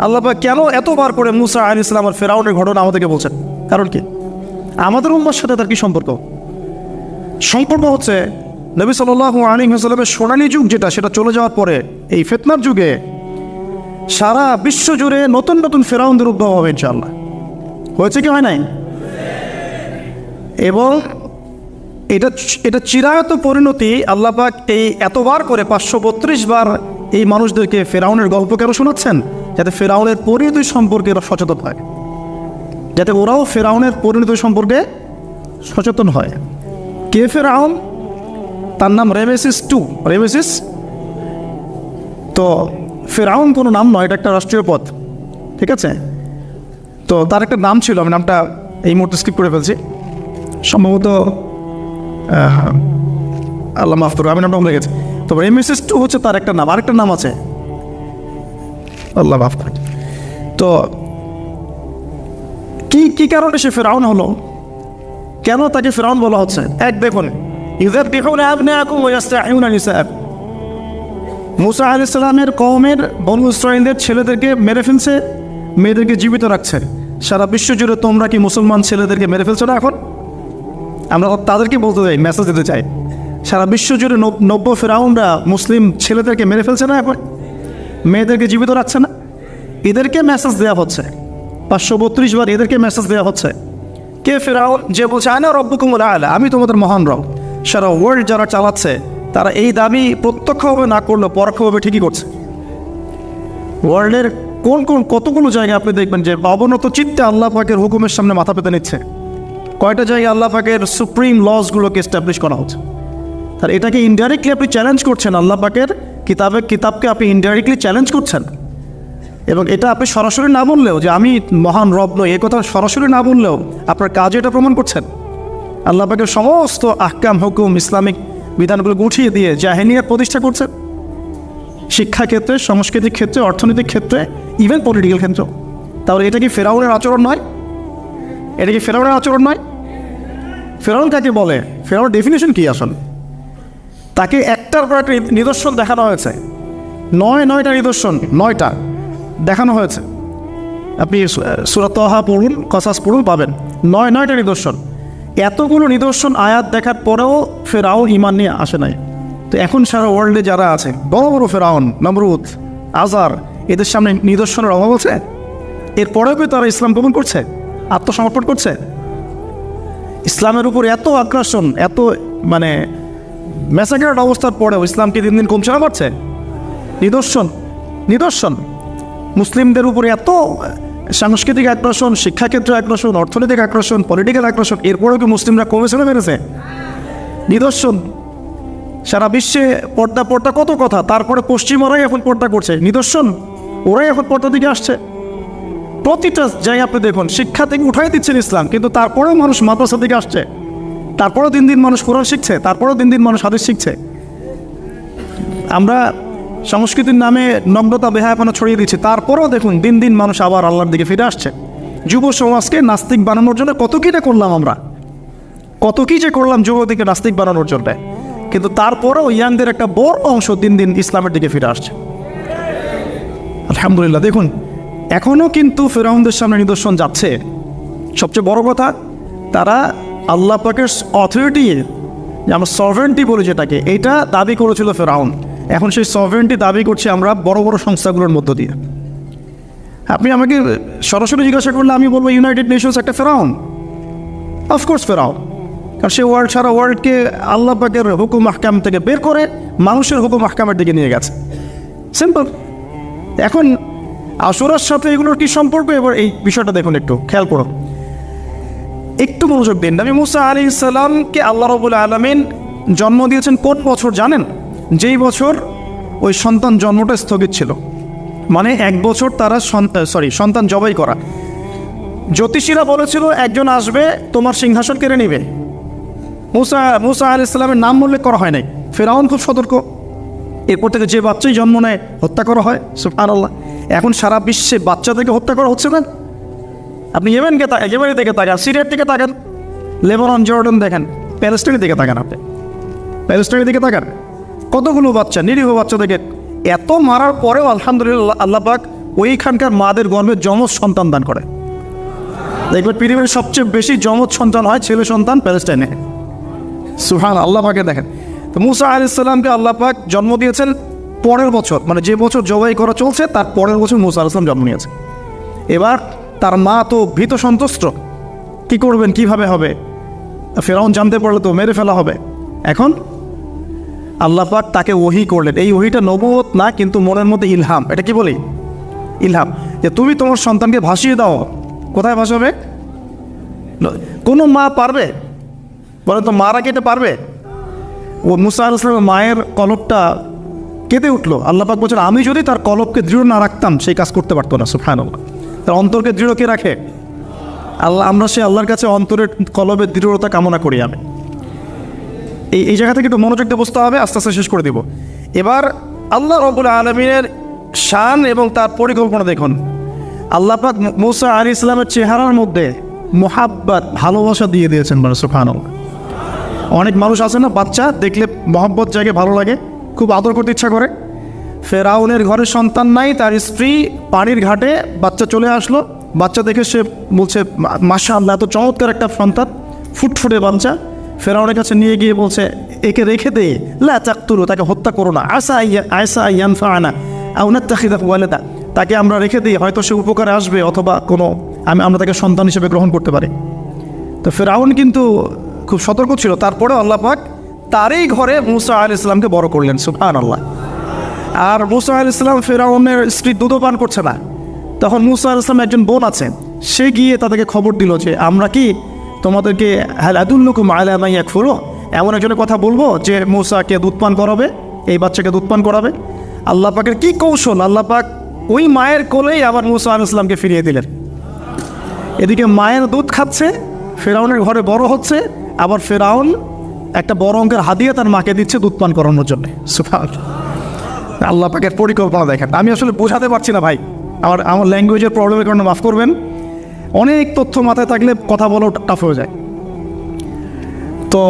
আল্লাহ পাক কেন এতবার করে মুসা আলাইহিস সালাম আর ফিরআউনের ঘটনা আমাদেরকে বলছেন? কারণ কি? আমাদের উম্মার সাথে তার কি সম্পর্ক? সম্পর্ক হচ্ছে নবী সাল্লাল্লাহু আলাইহি ওয়াসাল্লামের সোনালী যুগ যেটা, সেটা চলে যাওয়ার পরে এই ফিতনার যুগে সারা বিশ্ব জুড়ে নতুন নতুন ফিরআউনদের উদ্ভব হবে ইনশাআল্লাহ। হয়েছে কি হয় নাই? এবং এটা চিরায়ত পরিণতি। আল্লাহ পাক এই এতবার করে 532 বার এই মানুষদেরকে ফিরআউনের গল্প কেন শোনাচ্ছেন? যাতে ফিরআউনের পরিণতি সম্পর্কে এরা সচেতন হয়, যাতে ওরাও ফিরআউনের পরিণতি সম্পর্কে সচেতন হয়। কে ফিরআউন? তার নাম রেমেসিস রেমেসিস। তো ফিরআউন কোনো নাম নয়, এটা একটা রাষ্ট্রীয় পদ, ঠিক আছে? তো তার একটা নাম ছিল, আমি নামটা এই মুহূর্তে স্কিপ করে ফেলছি, সম্ভবত আল্লাহ মাফ করো, আমি নামটা ভুলে গেছি। তো রেমেসিস হচ্ছে তার একটা নাম, আরেকটা নাম আছে, আল্লাহ মাফ করে। তো কি কারণে সে ফিরআউন হলো? কেন তাকে ফিরআউন বলা হচ্ছে? এক দেখুন, ইউযাববিহুনা আবনাআকুম ওয়া ইস্তাহইউনা নিসাআকুম। মুসা আলাইহিস সালামের কওমের বনু ইসরাঈলদের ছেলেদেরকে মেরে ফেলছে, মেয়েদেরকে জীবিত রাখছে। সারা বিশ্ব জুড়ে তোমরা কি মুসলমান ছেলেদেরকে মেরে ফেলছো না? এখন আমরা তাদেরকে বলতে চাই, মেসেজ দিতে চাই, সারা বিশ্ব জুড়ে নব্য ফিরআউনরা মুসলিম ছেলেদেরকে মেরে ফেলছে না? এখন মেয়েদেরকে জীবিত রাখছে না? এদেরকে মেসেজ দেওয়া হচ্ছে 532 বার, এদেরকে মেসেজ দেওয়া হচ্ছে। কে ফিরআউন? যে বলছে আনা রব্বুকুমুল আ'লা, আমি তোমাদের মহান রব। সারা ওয়ার্ল্ড যারা চালাচ্ছে তারা এই দাবি প্রত্যক্ষভাবে না করলেও পরোক্ষভাবে ঠিকই করছে। ওয়ার্ল্ডের কতগুলো জায়গায় আপনি দেখবেন যে অবনত চিত্তে আল্লাহ পাকের হুকুমের সামনে মাথা পেতে নিচ্ছে। কয়টা জায়গায় আল্লাহ পাকের সুপ্রিম লসগুলোকে এস্টাবলিশ করা হচ্ছে। আর এটাকে ইনডাইরেক্টলি আপনি চ্যালেঞ্জ করছেন, আল্লাহ পাকের কিতাবকে আপনি ইনডাইরেক্টলি চ্যালেঞ্জ করছেন। এবং এটা আপনি সরাসরি না বললেও, যে আমি মহান রব নই, এ কথা সরাসরি না বললেও আপনার কাজে এটা প্রমাণ করছেন। আল্লাহ পাকের সমস্ত আহকাম হুকুম ইসলামিক বিধানগুলোকে উঠিয়ে দিয়ে জাহেলিয়াত প্রতিষ্ঠা করছেন, শিক্ষাক্ষেত্রে, সাংস্কৃতিক ক্ষেত্রে, অর্থনৈতিক ক্ষেত্রে, ইভেন পলিটিক্যাল ক্ষেত্র। তাহলে এটা কি ফিরআউনের আচরণ নয়? এটা কি ফিরআউনের আচরণ নয়? ফিরআউন কাকে বলে? ফিরআউনের ডেফিনেশন কি আসলে? তাকে একটার পর একটা নিদর্শন দেখানো হয়েছে, 9টা নিদর্শন, 9টা দেখানো হয়েছে। আপনি সূরা তাহা পড়ুন, কসাস পড়ুন, পাবেন 9টা নিদর্শন। এতগুলো নিদর্শন আয়াত দেখার পরেও ফিরআউন ঈমান নিয়ে আসে নাই। তো এখন সারা ওয়ার্ল্ডে যারা আছে, বড় বড় ফিরআউন, নমরুদ, আজার, এদের সামনে নিদর্শনের অভাব আছে? এরপরেও কি তারা ইসলাম কবুল করছে, আত্মসমর্পণ করছে? ইসলামের উপর এত আগ্রাসন, এত মানে ম্যাসাকারেড অবস্থার পরেও ইসলামকে দিন দিন কমছে না বাড়ছে? নিদর্শন মুসলিমদের উপরে এত সাংস্কৃতিক আগ্রাসন, শিক্ষাক্ষেত্রে আগ্রাসন, অর্থনৈতিক আগ্রাসন, পলিটিক্যাল আগ্রাসন, এরপরেও কি মুসলিমরা কমেছে না বেড়েছে? নিদর্শন। সারা বিশ্বে পর্দা কত কথা, তারপরে পশ্চিমরাই এখন পর্দা করছে, নিদর্শন। ওরাই এখন পর্দার দিকে আসছে। প্রতিটা জায়গায় আপনি দেখুন, শিক্ষা থেকে উঠাই দিচ্ছেন ইসলাম, কিন্তু তারপরেও মানুষ মাদ্রাসার দিকে আসছে, তারপরেও দিন দিন মানুষ কোরআন শিখছে, তারপরেও দিন দিন মানুষ হাদিস শিখছে। আমরা সংস্কৃতির নামে নম্রতা বেহায়াপনা ছড়িয়ে দিচ্ছি, তারপরেও দেখুন দিন দিন মানুষ আবার আল্লাহর দিকে ফিরে আসছে। যুব সমাজকে নাস্তিক বানানোর জন্য কত কী করলাম আমরা, কত কী যে করলাম যুবকদেরকে নাস্তিক বানানোর জন্য, কিন্তু তারপরেও ইয়াংদের একটা বড় অংশ দিন দিন ইসলামের দিকে ফিরে আসছে। আলহামদুলিল্লাহ। দেখুন এখনও কিন্তু ফিরআউনদের সামনে নিদর্শন যাচ্ছে। সবচেয়ে বড় কথা, তারা আল্লাহ পাকের অথরিটি, যে আমরা সভরেন্টি বলি যেটাকে, এটা দাবি করেছিল ফিরআউন। এখন সেই সভরেন্টি দাবি করছে আমরা বড় বড় সংস্থাগুলোর মধ্য দিয়ে। আপনি আমাকে সরাসরি জিজ্ঞাসা করলে আমি বলবো ইউনাইটেড নেশনস একটা ফিরআউন, অফকোর্স ফিরআউন। কারণ সে সারা ওয়ার্ল্ডকে আল্লাহ পাকের হুকুম আহকাম থেকে বের করে মানুষের হুকুম আহকামের দিকে নিয়ে গেছে। সিম্পল। এখন আশুরার সাথে এগুলোর কি সম্পর্ক? এবার এই বিষয়টা দেখুন, একটু খেয়াল করুন, একটু মনোযোগ দিন। নবী মুসা আলাইহিস সালামকে আল্লাহ রাব্বুল আলামিন জন্ম দিয়েছেন কোন বছর জানেন? যেই বছর ওই সন্তান জন্মটা স্থগিত ছিল, মানে 1 বছর তারা সন্তান জবাই করা। জ্যোতিষীরা বলেছিল একজন আসবে তোমার সিংহাসন কেড়ে নেবে। মুসা আলাইহিস সালামের নাম উল্লেখ করা হয় নাই। ফিরআউন খুব সতর্ক, এরপর থেকে যে বাচ্চাই জন্ম নেয় হত্যা করা হয়। সুবহানাল্লাহ। এখন সারা বিশ্বে বাচ্চাদেরকে হত্যা করা হচ্ছে না? আপনি ইয়েমেনের দিকে তাকান, সিরিয়ার দিকে তাকান, লেবানন, জর্ডান দেখেন, প্যালেস্টাইনের দিকে তাকান, আপনি প্যালেস্টাইনের দিকে তাকান, কতগুলো বাচ্চা, নিরীহ বাচ্চাদেরকে এত মারার পরেও আলহামদুলিল্লাহ আল্লাহ পাক ওইখানকার মাদের গর্ভে যমজ সন্তান দান করে। দেখবেন পৃথিবীর সবচেয়ে বেশি যমজ সন্তান হয় ছেলে সন্তান প্যালেস্টাইনে। সুবহান আল্লাহ পাকে দেখেন। তো মুসা আলাইহিস সালামকে আল্লাহ পাক জন্ম দিয়েছেন পরের বছর, মানে যে বছর জবাই করা চলছে তার পরের বছর মুসা আলাইহিস সালাম জন্ম নিয়েছে। এবার তার মা তো ভীত সন্ত্রস্ত, কী করবেন, কিভাবে হবে, ফেরাউন জানতে পারলে তো মেরে ফেলা হবে। এখন আল্লাহ পাক তাকে ওহী করলেন। এই ওহীটা নবুয়ত না, কিন্তু মনের মধ্যে ইলহাম। এটা কি বলি? ইলহাম, যে তুমি তোমার সন্তানকে ভাসিয়ে দাও। কোথায় ভাসাবে? কোনো মা পারবে? বলে তো মারা কেটে পারবে? ও মুসা আলাইহিস সালামের মায়ের কলবটা কেঁদে উঠলো। আল্লাহ পাক বলছেন, আমি যদি তার কলবকে দৃঢ় না রাখতাম সেই কাজ করতে পারতো না। সুবহানাল্লাহ। তার অন্তরকে দৃঢ় কে রাখে? আল্লাহ। আমরা সেই আল্লাহর কাছে অন্তরের কলবের দৃঢ়তা কামনা করি। আমি এই জায়গা থেকে একটু মনোযোগ দিয়ে বসতে হবে, আস্তে আস্তে শেষ করে দিব। এবার আল্লাহ রাব্বুল আলামিনের শান এবং তার পরিকল্পনা দেখুন। আল্লাহ পাক মুসা আলাইহিস সালামের চেহারার মধ্যে মোহাব্বত, ভালোবাসা দিয়ে দিয়েছেন। মানে সুবহানাল্লাহ। অনেক মানুষ আছে না, বাচ্চা দেখলে মহব্বত জায়গায় ভালো লাগে, খুব আদর করতে ইচ্ছা করে। ফেরাউনের ঘরে সন্তান নাই, তার স্ত্রী পানির ঘাটে বাচ্চা চলে আসলো। বাচ্চা দেখে সে বলছে, মাশাআল্লাহ, এত চমৎকার একটা সন্তান, ফুটফুটে বাচ্চা। ফেরাউনের কাছে নিয়ে গিয়ে বলছে, একে রেখে দে, লা তাকতুলু, তাকে হত্যা করো না, আসা ইয়ানফাআনা আও নাত্তাখিযাহু ওয়ালাদা, তাকে আমরা রেখে দিই, হয়তো সে উপকারে আসবে, অথবা আমরা তাকে সন্তান হিসেবে গ্রহণ করতে পারি। তো ফেরাউন কিন্তু খুব সতর্ক ছিল। তারপরে আল্লাহ পাক তারই ঘরে মুসা আলাইহিস সালামকে বড় করলেন। সুবহানাল্লাহ। আর মুসা আলাইহিস সালাম ফেরাউনের স্ত্রী দুধও পান করছে না। তখন মুসা আলাইহিস সালামের একজন বোন আছে, সে গিয়ে তাদেরকে খবর দিল যে আমরা কি তোমাদেরকে হাল আদুল্লুকুম আলা মা ইয়াকফুরু, এমন একজনের কথা বলবো যে মুসাকে দুধ পান করাবে, এই বাচ্চাকে দুধ পান করাবে। আল্লাহ পাকের কি কৌশল! আল্লাহ পাক ওই মায়ের কোলেই আবার মুসা আলাইহিস সালামকে ফিরিয়ে দিলেন। এদিকে মায়ের দুধ খাচ্ছে, ফেরাউনের ঘরে বড় হচ্ছে, আবার ফেরাউন একটা বড় অঙ্কের হাদিয়া তার মাকে দিচ্ছে দুধ পান করানোর জন্য। সুবহানাল্লাহ। আল্লাহ পাকের পরিকল্পনা দেখেন। আমি আসলে বোঝাতে পারছি না ভাই, আমার ল্যাঙ্গুয়েজের প্রবলেমের কারণে মাফ করবেন। অনেক তথ্য মাথায় থাকলে কথা বলাও টাফ হয়ে যায়। তো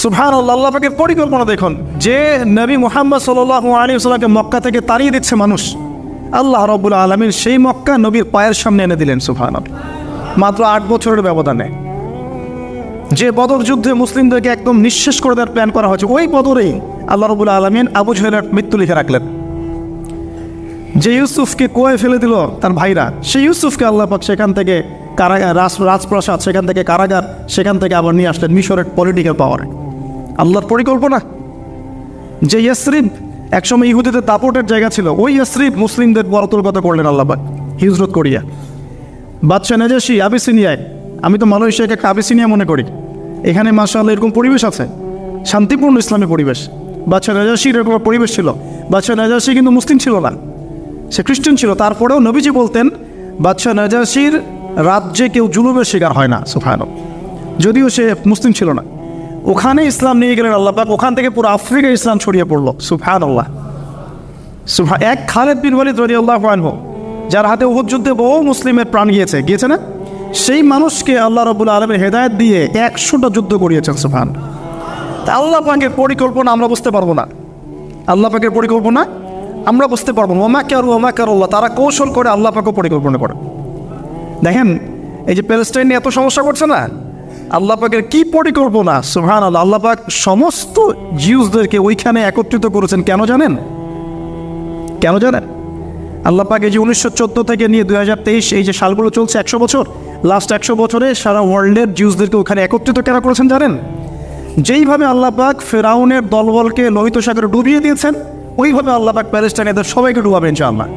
সুবহানাল্লাহ, আল্লাহ পাকের পরিকল্পনা দেখুন। যে নবী মুহাম্মদ সাল্লাল্লাহু আলাইহি ওয়াসাল্লামকে মক্কা থেকে তাড়িয়ে দিচ্ছে মানুষ, আল্লাহ রাব্বুল আলামিন সেই মক্কা নবীর পায়ের সামনে এনে দিলেন। সুবহানাল্লাহ। মাত্র 8 বছরের ব্যবধানে। যে বদর যুদ্ধে মুসলিমদেরকে একদম নিঃশেষ করে দেওয়ার প্ল্যান করা হয়েছে, ওই বদরেই আল্লাহ রাব্বুল আলামিন আবু জেহেলের মৃত্যু লিখে রাখলেন। যে ইউসুফকে কোয়ে ফেলে দিল তার ভাইরা, সেই ইউসুফকে আল্লাহ পাক সেখান থেকে কারাগার, রাজপ্রাসাদ, সেখান থেকে কারাগার, সেখান থেকে আবার নিয়ে আসলেন মিশরের পলিটিক্যাল পাওয়ারে। আল্লাহর পরিকল্পনা। যে ইয়াসরিব একসময় ইহুদিদের দাপটের জায়গা ছিল, ওই ইয়াসরিব মুসলিমদের বরতলগত করলেন আল্লাহ পাক হিজরত করিয়া। বাদশা নাজাশী আবিসিনিয়ায়, আমি তো মালয়েশিয়াকে একটা আবিসিনিয়া মনে করি, এখানে মাশাআল্লাহ এরকম পরিবেশ আছে, শান্তিপূর্ণ ইসলামী পরিবেশ। বাদশা নাজাশীর এরকম পরিবেশ ছিল। বাদশা নাজাশী কিন্তু মুসলিম ছিল না, সে খ্রিস্টান ছিল। তারপরেও নবীজি বলতেন, বাদশা নাজাশীর রাজ্যে কেউ জুলুমের শিকার হয় না। সুবহানাল্লাহ। যদিও সে মুসলিম ছিল না, ওখানে ইসলাম নিয়ে গেলেন আল্লাহ পাক। ওখান থেকে পুরো আফ্রিকায় ইসলাম ছড়িয়ে পড়লো। সুবহানাল্লাহ। এক খালিদ বিন ওয়ালিদ রাদিয়াল্লাহু আনহু, যার হাতে উহুদ যুদ্ধে বহু মুসলিমের প্রাণ গিয়েছে না, সেই মানুষকে আল্লাহ রাব্বুল আলামিন হেদায়েত দিয়ে 100টা যুদ্ধ করিয়েছেন। সুবহানাল্লাহ। তা আল্লাহ পাকের পরিকল্পনা আমরা বুঝতে পারবো না। আল্লাহ পাকের পরিকল্পনা আমরা বুঝতে পারবো না। ওমা কারুল্লাহ, তারা কৌশল করে, আল্লাহ পাকও পরিকল্পনা করে। দেখেন, এই যে প্যালেস্টাইন নিয়ে এত সমস্যা করছে না, আল্লাহ পাকের কি পরিকল্পনা! সুবহানাল্লাহ। আল্লাহ পাক সমস্ত জিউসদেরকে ওইখানে একত্রিত করেছেন। কেন জানেন? আল্লাহ পাক এই যে 1914 থেকে নিয়ে 2023 এই যে সালগুলো চলছে, 100 বছর, লাস্ট 100 বছরে সারা ওয়ার্ল্ডের জিউসদেরকে ওখানে একত্রিত কেন করেছেন জানেন? যেইভাবে আল্লাহ পাক ফেরাউনের দলবলকে লোহিত সাগরে ডুবিয়ে দিয়েছেন, ওইভাবে আল্লাহ পাক প্যালেস্টাইনের সবাইকে ডুবাবে ইনশাআল্লাহ।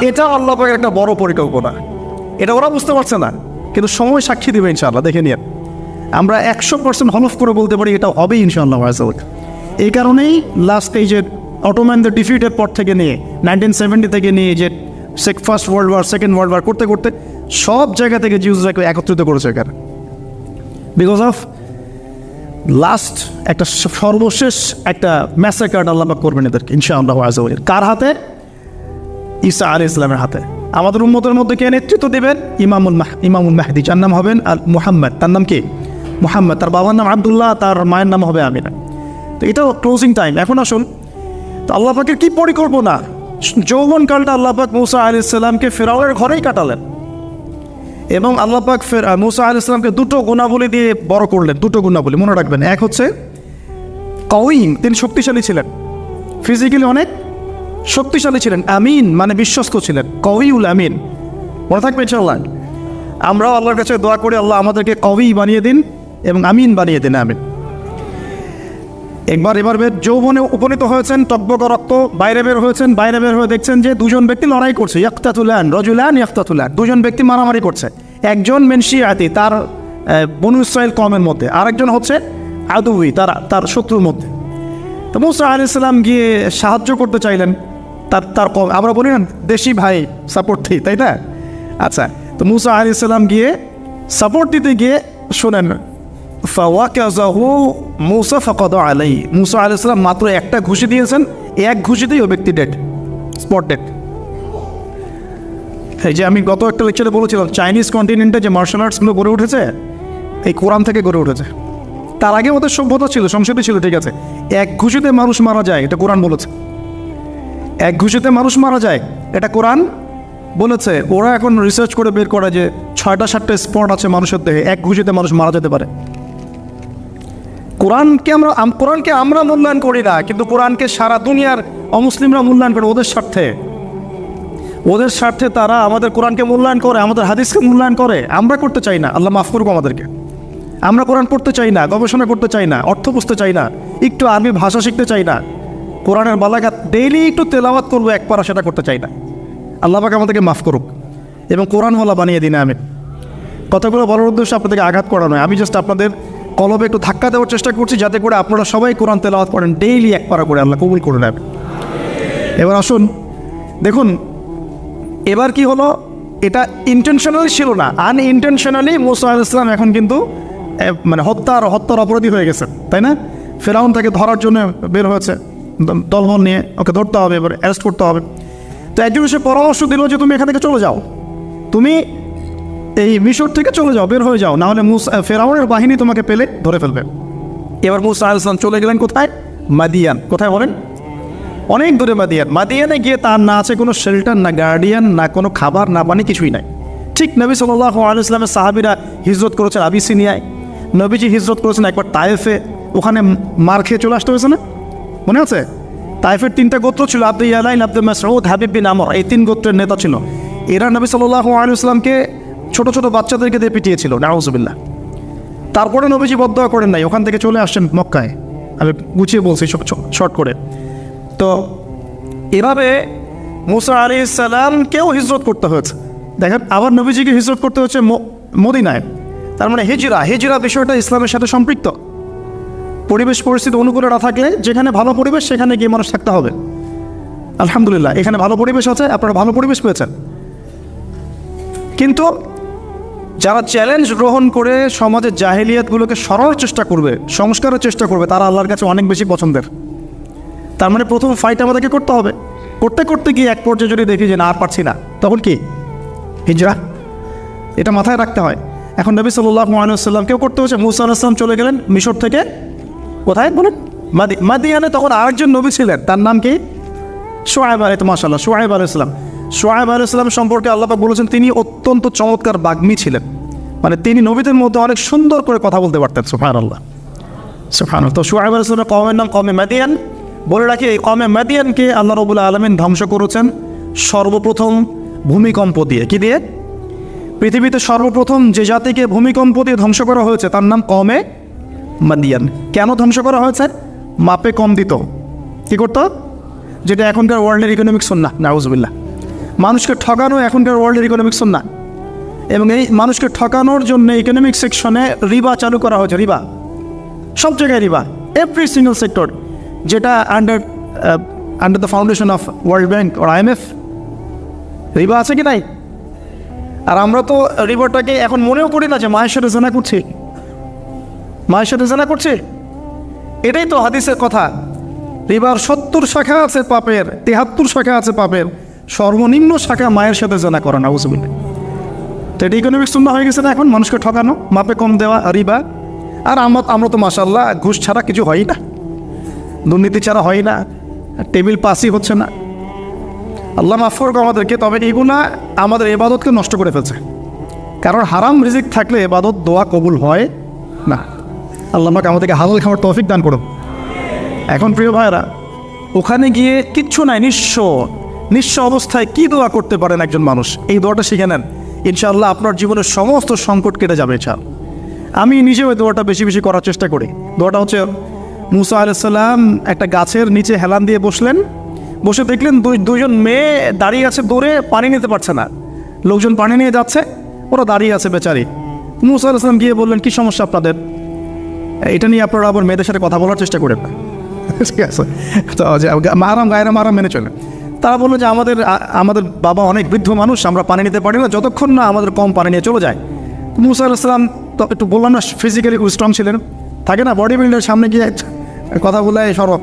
এটা আল্লাহ পাকের একটা বড় পরিকল্পনা। এটা ওরা বুঝতে পারছে না, কিন্তু সময় সাক্ষী দেবে ইনশাআল্লাহ। দেখে নিয়ে আমরা 100% হলফ করে বলতে পারি এটা হবে ইনশাআল্লাহ। এই কারণেই লাস্ট এই যে অটোম্যানদের ডিফিটের পর থেকে নিয়ে 1970 থেকে নিয়ে যে first world war, second world war করতে করতে সব জায়গা থেকে জিউসরাকে একত্রিত করেছে এখানে, বিকজ অফ লাস্ট একটা সর্বশেষ একটা ম্যাসাকার আল্লাহ পাক করবেন এদেরকে ইনশাআল্লাহ। কার হাতে? ঈসা আলাইহিস সালামের হাতে। আমাদের উম্মতের মধ্যে কে নেতৃত্ব দেবেন? ইমামুল মাহদি, যার নাম হবেন মুহাম্মদ। তার নাম কি? মুহাম্মদ। তার বাবার নাম আব্দুল্লাহ, তার মায়ের নাম হবে আমিনা। তো এটাও ক্লোজিং টাইম। এখন আসুন, তো আল্লাহ পাকের কি পরিকল্পনা! যৌবনকালটা আল্লাহ পাক মুসা আলাইহিস সালামকে ফেরাউনের ঘরেই কাটালেন এবং আল্লাহ পাক মুসা আলাইহিস সালামকে দুটো গুণাবলী দিয়ে বড় করলেন। দুটো গুণাবলী মনে রাখবেন, এক হচ্ছে কাউয়িম, তিনি শক্তিশালী ছিলেন, ফিজিক্যালি অনেক শক্তিশালী ছিলেন। আমিন মানে বিশ্বস্ত ছিলেন, কাউয়ুল আমিন, মনে থাকবে ইনশাআল্লাহ। আমরাও আল্লাহর কাছে দোয়া করি আল্লাহ আমাদেরকে কাউয়ি বানিয়ে দিন এবং আমিন বানিয়ে দিন, আমিন। এবার যৌবনে উপনীত হয়েছেন, টকবক রক্ত, বাইরে বের হয়েছেন, বাইরে বের হয়ে দেখছেন যে দুজন ব্যক্তি লড়াই করছে, ইয়াক্তাতুলান রজুলান ইয়াক্তাতুলান, দুজন ব্যক্তি মারামারি করছে। একজন মেনশিয়াতি তার বনু ইসরাইল কওমের মধ্যে, আরেকজন হচ্ছে আদুই তার শত্রুর মধ্যে। তো মুসা আলাইহিস সালাম গিয়ে সাহায্য করতে চাইলেন তার কওম, আমরা বলি না দেশি ভাই সাপোর্ট দিই, তাই না? আচ্ছা, তো মুসা আলাইহিস সালাম গিয়ে সাপোর্ট দিতে গিয়ে শোনেন, ফাওয়াকাযাহু মুসা ফাকাদা আলাইহি, মুসা আলাইহিস সালাম মাত্র একটা ঘুষি দিয়েছেন, এক ঘুষিতেই ওই ব্যক্তি ডেড, স্পট ডেড। এই যে আমি গত একটা লেকচারে বলেছিলাম চাইনিজ কন্টিনেন্টে যে মার্শাল আর্টসগুলো গড়ে উঠেছে এই কোরআন থেকে গড়ে উঠেছে। তার আগে ওদের সভ্যতা ছিল, সংস্কৃতি ছিল, ঠিক আছে। এক ঘুষিতে মানুষ মারা যায় এটা কোরআন বলেছে, এক ঘুষিতে মানুষ মারা যায় এটা কোরআন বলেছে। ওরা এখন রিসার্চ করে বের করে যে 6টা-7টা স্পট আছে মানুষের দেহে, এক ঘুষিতে মানুষ মারা যেতে পারে। কোরআনকে আমরা মূল্যায়ন করি না, কিন্তু কোরআনকে সারা দুনিয়ার অমুসলিমরা মূল্যায়ন করে ওদের স্বার্থে তারা আমাদের কোরআনকে মূল্যায়ন করে, আমাদের হাদিসকে মূল্যায়ন করে। আমরা করতে চাই না, আল্লাহ মাফ করুক আমাদেরকে। আমরা কোরআন পড়তে চাই না, গবেষণা করতে চাই না, অর্থ বুঝতে চাই না, একটু আরবি ভাষা শিখতে চাই না, কোরআনের বালাগাত ডেইলি একটু তেলাওয়াত করবো এক পারা, সেটা করতে চাই না। আল্লাহ পাক আমাদেরকে মাফ করুক এবং কোরআনওয়ালা বানিয়ে দিন। আমি কথাগুলো বলার উদ্দেশ্য আপনাদেরকে আঘাত করা নয়, আমি জাস্ট আপনাদের কলবে একটু ধাক্কা দেওয়ার চেষ্টা করছি যাতে করে আপনারা সবাই কোরআন তেলাওয়াত করেন ডেইলি এক পারা করে, আল্লাহ কবুল করে নেবেন। এবার আসুন দেখুন এবার কি হলো, এটা ইন্টেনশনালি ছিল না, আনইনটেনশনালি মুসা আলাইহিস সালাম এখন কিন্তু মানে হত্যার অপরাধী হয়ে গেছেন, তাই না? ফেরাউন তাকে ধরার জন্য বের হয়েছে দলবল নিয়ে, ওকে ধরতে হবে, এবার অ্যারেস্ট করতে হবে। তো একজন এসে পরামর্শ দিল যে তুমি এখান থেকে চলে যাও, তুমি এই মিশর থেকে চলে যাও, বের হয়ে যাও, নাহলে ফেরাউনের বাহিনী তোমাকে পেলে ধরে ফেলবে। এবার মুসা আলাইহিস সালাম চলে গেলেন কোথায়? মাদিয়ান। কোথায় বলেন? অনেক দূরে মাদিয়ানে গিয়ে তার না আছে কোনো শেল্টার, না গার্ডিয়ান, না কোনো খাবার, না পানি, কিছুই নাই। ঠিক নবী সাল্লাল্লাহু আলাইহি ওয়াসাল্লামের সাহাবীরা হিজরত করেছেন আবিসিনিয়ায়, নবীজি হিজরত করেছেন একবার তায়েফে, ওখানে মার খেয়ে চলে আসতে হয়েছে না, মনে আছে? তায়েফের 3টা গোত্র ছিল, আব্দু ইয়ালাইন, আব্দুল মাসউদ, হাবিব বিন আমর, এই 3 গোত্রের নেতা ছিল। এরা নবী সাল্লাল্লাহু আলাইহি ওয়াসাল্লামকে ছোট ছোট বাচ্চাদেরকে দিয়ে পিটিয়েছিল, নাউযুবিল্লাহ। তারপরে নবীজি বদদোয়া করেন নাই, ওখান থেকে চলে আসছেন মক্কায়। আমি গুছিয়ে বলছি শর্ট করে। তো এভাবে মুসা আলাইহিস সালামকেও হিজরত করতে হয়েছে। দেখেন আবার নবীজিকে হিজরত করতে হচ্ছে মদিনায়, তার মানে হিজরা বিষয়টা ইসলামের সাথে সম্পৃক্ত। পরিবেশ পরিস্থিতি অনুকূলে না থাকলে, যেখানে ভালো পরিবেশ সেখানে গিয়ে মানুষ থাকতে হবে। আলহামদুলিল্লাহ এখানে ভালো পরিবেশ আছে, আপনারা ভালো পরিবেশ পেয়েছেন। কিন্তু যারা চ্যালেঞ্জ গ্রহণ করে সমাজের জাহেলিয়াতগুলোকে সরানোর চেষ্টা করবে, সংস্কারের চেষ্টা করবে, তারা আল্লাহর কাছে অনেক বেশি পছন্দের। তার মানে প্রথম ফাইট আমাদেরকে করতে হবে, করতে করতে গিয়ে এক পর্যায়ে যদি দেখি যে না আর পারছি না, তখন কি? হিজরা। এটা মাথায় রাখতে হয়। এখন নবী সাল্লাল্লাহু আলাইহি ওয়াসাল্লামকেও করতে হচ্ছে। মুসা আলাইহিস সালাম চলে গেলেন মিশর থেকে কোথায় বলেন? মাদিয়ানে। তখন আরেকজন নবী ছিলেন, তার নাম কি? শুআয়ব আলাইহিস সালাম। মাশাআল্লাহ, শুআয়ব আলাইহিস সালাম। শুআয়ব আলাইহিস সালাম সম্পর্কে আল্লাহ পাক বলেছেন তিনি অত্যন্ত চমৎকার বাগ্মী ছিলেন, মানে তিনি নবীদের মধ্যে অনেক সুন্দর করে কথা বলতে পারতেন। সুবহানাল্লাহ, সুবহানাল্লাহ। তো শুআয়ব আলাইহিস সালামের কওমের নাম কওমে মাদিয়ান। বলে রাখি এই কওমে মাদিয়ানকে আল্লাহ রাব্বুল আলামিন ধ্বংস করেছেন সর্বপ্রথম ভূমিকম্প দিয়ে। কি দিয়ে? পৃথিবীতে সর্বপ্রথম যে জাতিকে ভূমিকম্প দিয়ে ধ্বংস করা হয়েছে তার নাম কওমে মাদিয়ান। কেন ধ্বংস করা হয়েছে? মাপে কম দিত। কি করতো? যেটা এখনকার ওয়ার্ল্ডের ইকোনমিক সুন্নাহ, নাউযুবিল্লাহ। মানুষকে ঠকানো এখনকার ওয়ার্ল্ডের ইকোনমিক সুন্নাহ, এবং এই মানুষকে ঠকানোর জন্য ইকোনমিক সেকশনে রিবা চালু করা হয়েছে। রিবা, সব জায়গায় রিবা, এভরি সিঙ্গল সেক্টর, যেটা under the foundation of world bank আর IMF। রিবা আছে কি নাই? আর আমরা তো রিবাটাকে এখন মনেও করি না যে মায়ের সাথে জেনা করছি, মায়ের সাথে জেনা করছি। এটাই তো হাদিসের কথা। রিবার 70 শাখা আছে পাপের, 73 শাখা আছে পাপের, সর্বনিম্ন শাখা মায়ের সাথে জেনা করা, নাউযুবিল্লাহ। তো এটা ইকোনমিক সুন্নাহ হয়ে গেছে না এখন, মানুষকে ঠকানো, মাপে কম দেওয়া, রিবা। আর আমরা তো মাশাআল্লাহ ঘুষ ছাড়া কিছু হয় না, দুর্নীতি ছাড়া হয় না, টেবিল পাসই হচ্ছে না, আল্লাহ মাফ করুক আমাদেরকে। তবে এগুলা আমাদের ইবাদতকে নষ্ট করে ফেলছে, কারণ হারাম রিজিক থাকলে ইবাদত দোয়া কবুল হয় না। আল্লাহ আমাকে আমাদেরকে হালাল খাওয়ার তৌফিক দান করুন। এখন প্রিয় ভাইরা, ওখানে গিয়ে কিচ্ছু নাই, নিঃস্ব অবস্থায় কি দোয়া করতে পারেন একজন মানুষ, এই দোয়াটা শিখে নেন, ইনশাআল্লাহ আপনার জীবনের সমস্ত সংকট কেটে যাবে। আমি নিজেও ওই দোয়াটা বেশি বেশি করার চেষ্টা করি। দোয়াটা হচ্ছে, মুসা আলাইহিস সালাম একটা গাছের নিচে হেলান দিয়ে বসলেন, বসে দেখলেন দুইজন মেয়ে দাঁড়িয়ে আছে দূরে, পানি নিতে পারছে না, লোকজন পানি নিয়ে যাচ্ছে, ওরা দাঁড়িয়ে আছে বেচারি। মুসা আলাইহিস সালাম গিয়ে বললেন, কী সমস্যা আপনাদের? এটা নিয়ে আপনারা আবার মেয়েদের সাথে কথা বলার চেষ্টা করেন না, ঠিক আছে? তো মাহারাম গায়রা মাহারাম মেনে চলেন। তারা বললো যে আমাদের বাবা অনেক বৃদ্ধ মানুষ, আমরা পানি নিতে পারি না যতক্ষণ না আমাদের কম পানি নিয়ে চলে যায়। মুসা আলাইহিস সালাম তো একটু বললাম না, ফিজিক্যালি স্ট্রং ছিলেন, থাকে না বডি বিল্ডার, সামনে গিয়ে কথা বলে সরব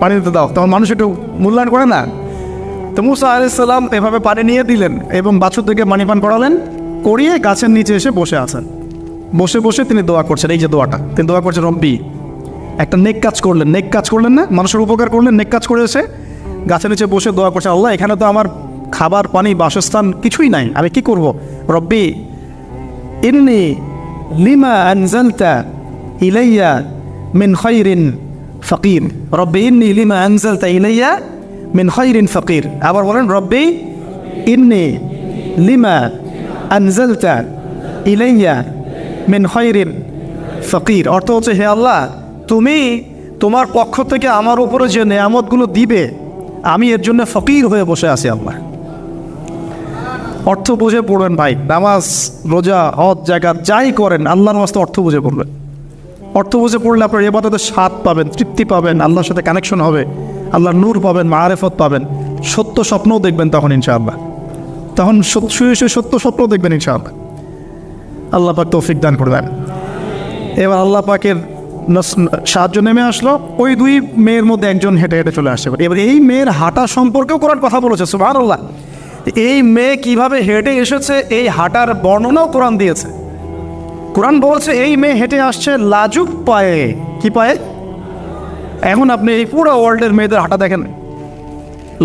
পানি দিতে দাও, তখন মানুষ একটু মূল্যায়ন করে না। তো মুসা আলাইহিস সালাম এভাবে পানি নিয়ে দিলেন এবং বাছুরদেরকে পানি পান করালেন, করিয়ে গাছের নিচে এসে বসে আছেন। বসে বসে তিনি দোয়া করছেন, এই যে দোয়াটা তিনি দোয়া করছেন, রব্বি, একটা নেক কাজ করলেন না, মানুষের উপকার করলেন, নেক কাজ করে এসে গাছের নিচে বসে দোয়া করছে, আল্লাহ এখানে তো আমার খাবার পানি বাসস্থান কিছুই নাই, আমি কি করব? রব্বি ইন্নী লিমা আনজালতা ইলাইয়া মিন খায়রিন ফাকির, রব্বি ইন্নী লিমা আনজালতা ইলাইয়া মিন খায়রিন ফাকির। আবার বলেন, রব্বি ইন্নী লিমা আনজালতা ইলাইয়া মিন খায়রিন ফাকির। অর্থ হচ্ছে, হে আল্লাহ, তুমি তোমার পক্ষ থেকে আমার উপরে যে নেয়ামতগুলো দিবে, আমি এর জন্য ফকির হয়ে বসে আছি। আল্লাহ অর্থ বুঝে পড়বেন ভাই, নামাজ রোজা হজ জাকাত যাই করেন আল্লাহর ওয়াস্তে অর্থ বুঝে পড়বেন। অর্থ বুঝে পড়লে আপনার ইবাদতের স্বাদ পাবেন, তৃপ্তি পাবেন, আল্লাহর সাথে কানেকশন হবে, আল্লাহর নূর পাবেন, মাআরিফত পাবেন, সত্য স্বপ্নও দেখবেন তখন ইনশাআল্লাহ। তখন শুয়ে শুয়ে সত্য স্বপ্নও দেখবেন ইনশাআল্লাহ। আল্লাহ পাক তৌফিক দান করবেন। এবার আল্লাহ পাকের সাহায্য নেমে আসলো, ওই দুই মেয়ের মধ্যে একজন হেঁটে হেঁটে চলে আসছে। এবার এই মেয়ের হাঁটা সম্পর্কেও কোরআন কথা বলেছে, সুবহানাল্লাহ। এই মেয়ে কিভাবে হেঁটে এসেছে এই হাঁটার বর্ণনাও কোরআন দিয়েছে। কোরআন বলছে এই মেয়ে হেঁটে আসছে লাজুক পায়ে। কি পায়ে? এখন আপনি এই পুরো ওয়ার্ল্ডের মেয়েদের হাঁটা দেখেন,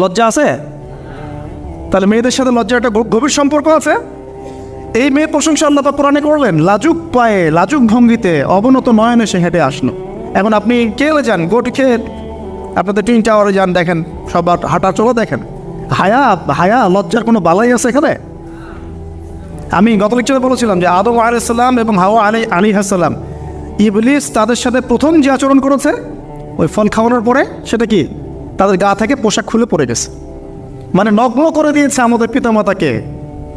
লজ্জা আছে? তাহলে মেয়েদের সাথে লজ্জার একটা গভীর সম্পর্ক আছে। এই মেয়ের প্রশংসা আল্লাহ পাক কোরআনে করলেন, লাজুক পায়ে, লাজুক ভঙ্গিতে, অবনত নয়নে সে হেঁটে আসলো। এখন আপনি কেলে যান, গোটি খেয়ে আপনাদের টুইন টাওয়ারে যান, দেখেন সবার হাঁটা চলো দেখেন, হায়া লজ্জার কোনো বালাই আছে এখানে? আমি গত লেকচারে বলেছিলাম যে আদম আলাইহিস সালাম এবং হাওয়া আলাইহিস সালাম, ইবলিস তাদের সাথে প্রথম যে আচরণ করেছে ওই ফল খাওয়ানোর পরে, সেটা কি? তাদের গা থেকে পোশাক খুলে পড়ে গেছে, মানে নগ্ন করে দিয়েছে আমাদের পিতামাতাকে,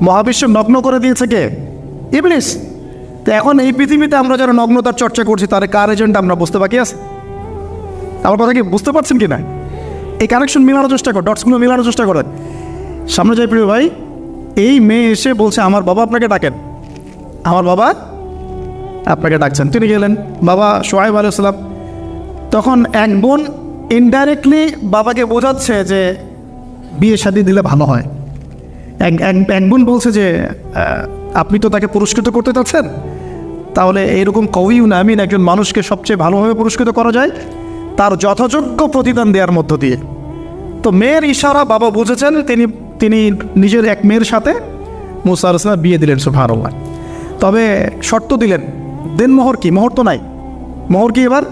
মহাবিশ্ব নগ্ন করে দিয়েছে কে? ইবলিস। তো এখন এই পৃথিবীতে আমরা যারা নগ্নতার চর্চা করছি তার কার এজেন্ট আমরা বুঝতে বাকি আছে? আমার কথা কি বুঝতে পারছেন কি না? এই কানেকশন মেলানোর চেষ্টা করেন, ডটসগুলো মেলানোর চেষ্টা করেন। সামনে যাই প্রিয় ভাই, এই মেয়ে এসে বলছে আমার বাবা আপনাকে ডাকেন, আমার বাবা আপনাকে ডাকছেন। তিনি গেলেন, বাবা শুআয়ব আলাইহিস সালাম। তখন এক বোন ইনডাইরেক্টলি বাবাকে বোঝাচ্ছে যে বিয়ে শাদী দিলে ভালো হয়। এক বোন বলছে যে আপনি তো তাকে পুরস্কৃত করতে চাচ্ছেন, তাহলে এইরকম কবিও না, আমি একজন মানুষকে সবচেয়ে ভালোভাবে পুরস্কৃত করা যায় তার যথাযোগ্য প্রতিদান দেওয়ার মধ্য দিয়ে। তো মেয়ের ইশারা বাবা বুঝেছেন, তিনি নিজের এক মেয়ের সাথে মুসা আলাইহিস সালাম বিয়ে দিলেন, সুবহানাল্লাহ। তবে শর্ত দিলেন, দেনমোহর কি? মোহর তো নাই। মোহর কি? এবার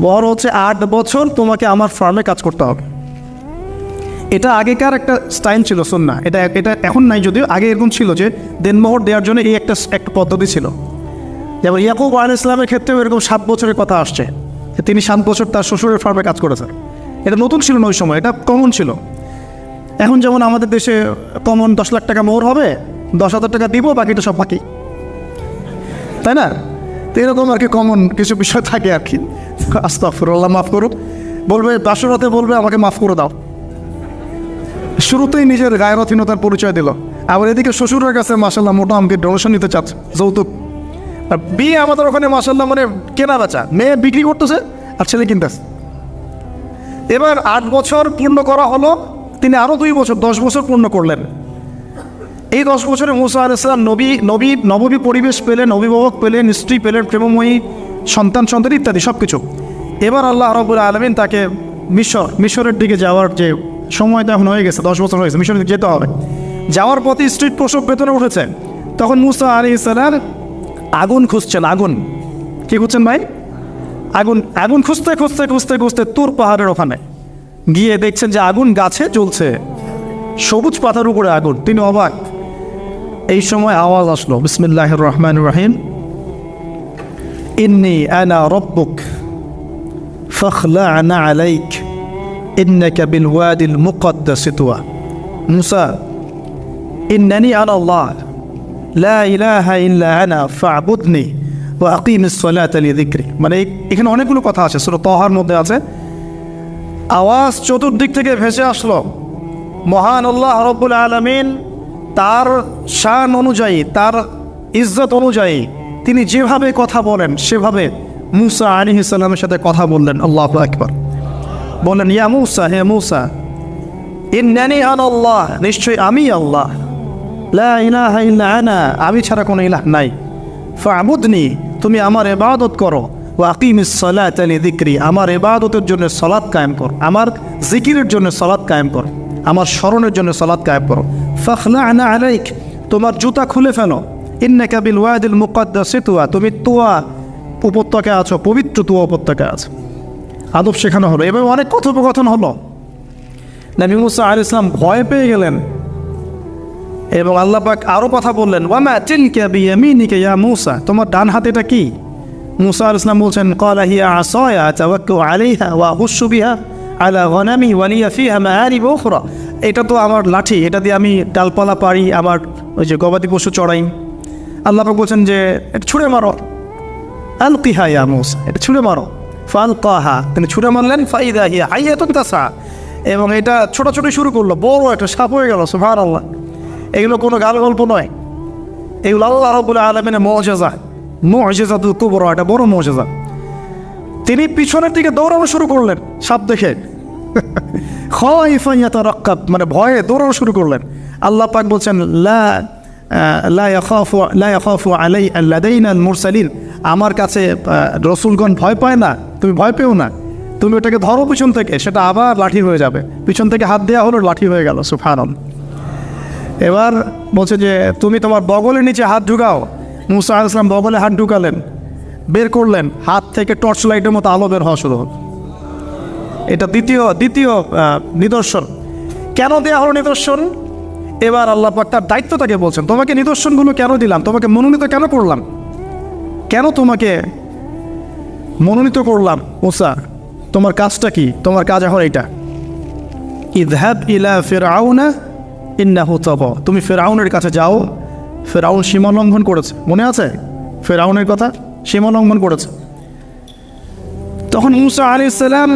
মোহর হচ্ছে 8 বছর তোমাকে আমার ফার্মে কাজ করতে হবে। এটা আগেকার একটা স্টাইল ছিল, সুন্নাহ। এটা এখন নাই, যদিও আগে এরকম ছিল যে দেনমোহর দেওয়ার জন্য এই একটা পদ্ধতি ছিল। যেমন ইয়াকুব আলাইহিস সালামের ক্ষেত্রেও এরকম 7 বছরের কথা আসছে, তিনি 7 বছর তার শ্বশুরের ফার্মে কাজ করেছেন। এটা নতুন ছিল না ওই সময়, এটা কমন ছিল। এখন যেমন আমাদের দেশে কমন 10 লাখ টাকা মোহর হবে, 10,000 টাকা দিব, বাকিটা সব বাকি, তাই না? তো এরকম আর কি কমন কিছু বিষয় থাকে আর কি। আস্তাগফিরুল্লাহ, মাফ করুক। বলবে বাসরাতে, বলবে আমাকে মাফ করে দাও। শুরুতেই নিজের গায়রথীনতার পরিচয় দিল। আবার এদিকে শ্বশুরের কাছে মাশাল্লাহ মোটা অঙ্কের ডোনেশন নিতে চাচ্ছে, যৌতুক। আর বিয়ে আমাদের ওখানে মাশাল্লাহ মানে কেনা বেচা, মেয়ে বিক্রি করতেছে আর ছেলে কিনতেছে। এবার 8 বছর পূর্ণ করা হলো, তিনি আরও 2 বছর 10 বছর পূর্ণ করলেন। এই 10 বছরে মুসা আলাইহিস সালাম নবী পরিবেশ পেলেন, অভিভাবক পেলেন, স্ত্রী পেলেন, প্রেমময়ী সন্তান ইত্যাদি সব কিছু। এবার আল্লাহ রাব্বুল আলামিন তাকে মিশরের দিকে যাওয়ার যে সময় তো এখন হয়ে গেছে, 10 বছর হয়েছে, মিশরে যেতে হবে। যাওয়ার পথে স্ট্রিট প্রসব বেতনে উঠেছে। তখন মুসা আলাইহিস সালাম আগুন খুঁজছেন। আগুন কি খুঁজছেন ভাই? আগুন। আগুন খুঁজতে খুঁজতে খুঁজতে খুঁজতে তুর পাহাড়ের ওখানে গিয়ে দেখছেন যে আগুন গাছে জ্বলছে, সবুজ পাতার উপরে আগুন। তিনি অবাক। এই সময় আওয়াজ আসলো, বিসমিল্লাহির রহমানির রহিম, ইন্নী আনা রব্বুক ফাখলা'না আলাইক ইন্নাকা বিল ওয়াদিল মুকদ্দাস তুয়া। মুসা, ইন্নানি আনা আল্লাহ লা ইলাহা ইল্লা আনা ফা'বুদনি ওয়া আকিমিস সালাতা লিযিকরি। মানে এখানে অনেকগুলো কথা আছে, সূরা তাহার মধ্যে আছে। আওয়াজ চতুর্দিক থেকে ভেসে আসলো। মহান আল্লাহ রাব্বুল আলামিন তার শান অনুযায়ী, তার ইজ্জত অনুযায়ী তিনি যেভাবে কথা বলেন সেভাবে মুসা আলাইহিস সালামের সাথে কথা বললেন। আল্লাহু আকবার। বললেন, ইয়া মুসা, হে মুসা, ইন্নানি আনা আল্লাহ, নিশ্চয়ই আমি আল্লাহ, লা ইলাহা ইল্লা আনা, আমি ছাড়া কোনো ইলাহ নাই, ফা'বুদনি, তুমি আমার ইবাদত করো, ওয়া আকিমিস সালাতা লিযিকরি, আমার ইবাদতের জন্য সালাত কায়েম করো, আমার জিকিরের জন্য সালাত কায়েম করো, আমার স্মরণের জন্য সালাত কায়েম করো। ফাখলা'না আলাইক, তোমার জুতা খুলে ফেলো, ইন্নাকা বিল ওয়াদিল মুকদ্দাস তুয়া, তুমি তুয়া উপত্যকায় আছো, পবিত্র তুয়া উপত্যকায় আছো। আদব শেখানো হলো। এভাবে অনেক কথোপকথন হলো। নবী মুসা আলাইহিস সালাম ভয় পেয়ে গেলেন এবং আল্লাহ পাক আরও কথা বললেন, ওয়ামা তিলকা বিয়ামিনিকা ইয়া মুসা, তোমার ডান হাতে এটা কি? মুসা আলাইহিস সালাম বলছেন, ক্বালা হিয়া আসায়া তাওয়াক্কাউ আলাইহা ওয়া আহুশু বিহা আলা গনামি ওয়া লিয়া ফিহা মাআরিব উখরা। এটা তো আমার লাঠি, এটা দিয়ে আমি ডালপালা পারি, আমার ওই যে গবাদি পশু চড়াই। আল্লাহ পাক বলছেন যে এটা ছুঁড়ে মারো, আলকিহা ইয়া মুসা, এটা ছুঁড়ে মারো। ফালকাহা, তিনি ছুঁড়ে মারলেন, ফাইদা হিয়া হাইয়াতুন তাসা, এবং এটা ছোটাছুটি শুরু করলো, বড় একটা সাপ হয়ে গেল। সুবহানাল্লাহ। এগুলো কোনো গাল গল্প নয়, এগুলো আল্লাহ রাব্বুল আলামিনের মুজিজা, মুজিজাতুল কুবরা, এটা বড় মুজিজা। তিনি পিছনের দিকে দৌড়ানো শুরু করলেন সাপ দেখে, খাইফান ইয়াতারাক্কাব, মানে ভয়ে দৌড়ানো শুরু করলেন। আল্লাহ পাক বলছেন, লা ইয়াখাফু লাদাইনাল মুরসালিন, আমার কাছে রসুলগণ ভয় পায় না, তুমি ভয় পেও না, তুমি ওটাকে ধরো পিছন থেকে, সেটা আবার লাঠি হয়ে যাবে। পিছন থেকে হাত দেওয়া হলো, লাঠি হয়ে গেল। সুবহানাল্লাহ। এবার বলছে যে তুমি তোমার বগলের নিচে হাত ঢুকাও। মুসা আলাইহিস সালাম বগলে হাত ঢুকালেন, বের করলেন, হাত থেকে টর্চ লাইটের মতো আলো বের হওয়া শুরু হল। এটা দ্বিতীয় নিদর্শন। কেন দেওয়া হলো নিদর্শন? এবার আল্লাহ পাক তার দায়িত্বটাকে বলছেন, তোমাকে নিদর্শনগুলো কেন দিলাম, তোমাকে মনোনীত কেন করলাম, কেন তোমাকে মনোনীত করলাম? মুসা, তোমার কাজটা কি? তোমার কাজ এখন এইটা, ইযহাব ইলা ফিরআউনা ইন্নাহু তাগা, তুমি ফিরআউনের কাছে যাও। ফিরআউন সীমা লঙ্ঘন করেছে, মনে আছে ফিরআউনের কথা? সীমা লঙ্ঘন করেছে। তখন মুসা আলাইহিস সালাম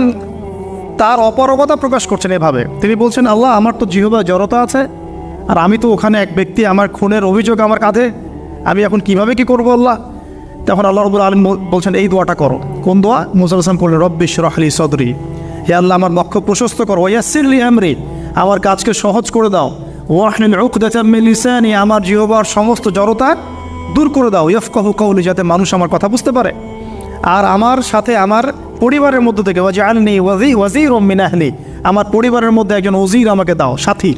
তার অপারগতা প্রকাশ করছেন এভাবে। তিনি বলছেন, আল্লাহ, আমার তো জিহ্বা জড়তা আছে, আর আমি তো ওখানে এক ব্যক্তি, আমার খুনের অভিযোগ আমার কাঁধে, আমি এখন কিভাবে কি করবো আল্লাহ? তখন আল্লাহ রাব্বুল আলামিন বলছেন, এই দোয়াটা করো। কোন দোয়া? মুসা আলাইহিস সালাম করলেন, রব্বি ইশরাহ লি সাদরি, হে আল্লাহ, আমার বক্ষ প্রশস্ত করো, ওয়াইয়াসসির লি আমরি, আমার কাজকে সহজ করে দাও, ওয়াহলুল উকদাতাম মিন লিসানি, আমার জিহ্বার সমস্ত জড়তা দূর করে দাও, ইয়াফকাহু কওলি, যাতে মানুষ আমার কথা বুঝতে পারে। আর আমার সাথে আমার পরিবারের মধ্য থেকে ওয়াজআলনি ওয়াজিরুম মিন আহলি, আমার পরিবারের মধ্যে একজন ওজির আমাকে দাও, সাথী।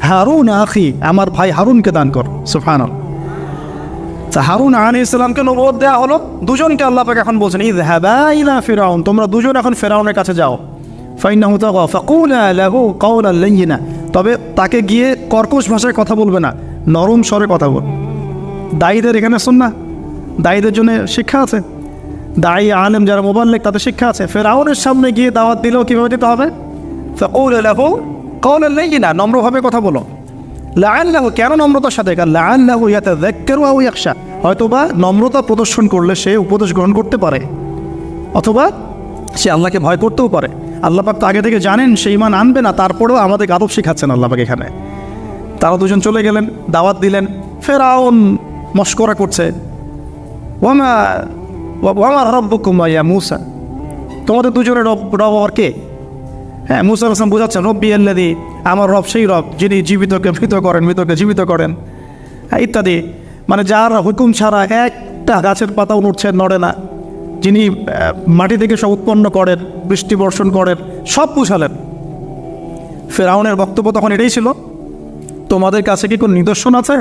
হারুন আখি, আমার ভাই হারুনকে দান কর। সুবহানাল্লাহ। হারুন আলাইহিস সালামকে নবুয়ত দেওয়া হলো। দুজনকে আল্লাহ পাক এখন বলছেন, ইযহাবা ইলা ফিরআউন, তোমরা দুজন এখন ফিরআউনের কাছে যাও। ফাইন্নাহু তাগা ফাকুলা লাহু কাওলান লাইয়িনা, তবে তাকে গিয়ে কর্কশ ভাষায় কথা বলবে না, নরম স্বরে কথা বল। দায়ীদের এখানে সুন্নাহ, দায়ীদের জন্য শিক্ষা আছে, দায়ী আলেম যারা মুবাল্লিগ তাদের শিক্ষা আছে। ফিরআউনের সামনে গিয়ে দাওয়াত দিলেও কীভাবে দিতে হবে? ফাকুলা লাহু কাওলান লাইয়িনা, নম্রভাবে কথা বলো। লাআল্লাহু, কেন নম্রতার সাথে? লাআল্লাহু ইয়াতাযাক্কারু আও ইয়াখশা, হয়তোবা নম্রতা প্রদর্শন করলে সে উপদেশ গ্রহণ করতে পারে, অথবা সে আল্লাহকে ভয় করতেও পারে। আল্লাহ পাক তো আগে থেকে জানেন সে ঈমান আনবে না, তারপরেও আমাদের আদব শেখাচ্ছেন আল্লাহ পাক এখানে। তারা দুজন চলে গেলেন, দাওয়াত দিলেন। ফিরআউন মশকরা করছে, ওয়ামা রাব্বুকুম ইয়া মুসা, তোমাদের দুজনের রব আর কে? হ্যাঁ, মুসা আলাইহিস সালাম বোঝাচ্ছেন, রব্বি আল্লাযী, আমার রব সেই রব যিনি জীবিতকে মৃত করেন, মৃতকে জীবিত করেন, ইত্যাদি। মানে যার হুকুম ছাড়া একটা গাছের পাতাও নড়ছে, নড়ে না, যিনি মাটি থেকে সব উৎপন্ন করেন, বৃষ্টি বর্ষণ করেন, সব বুঝালেন। ফেরাউনের বক্তব্য তখন এটাই ছিল, তোমাদের কাছে কি কোনো নিদর্শন আছে,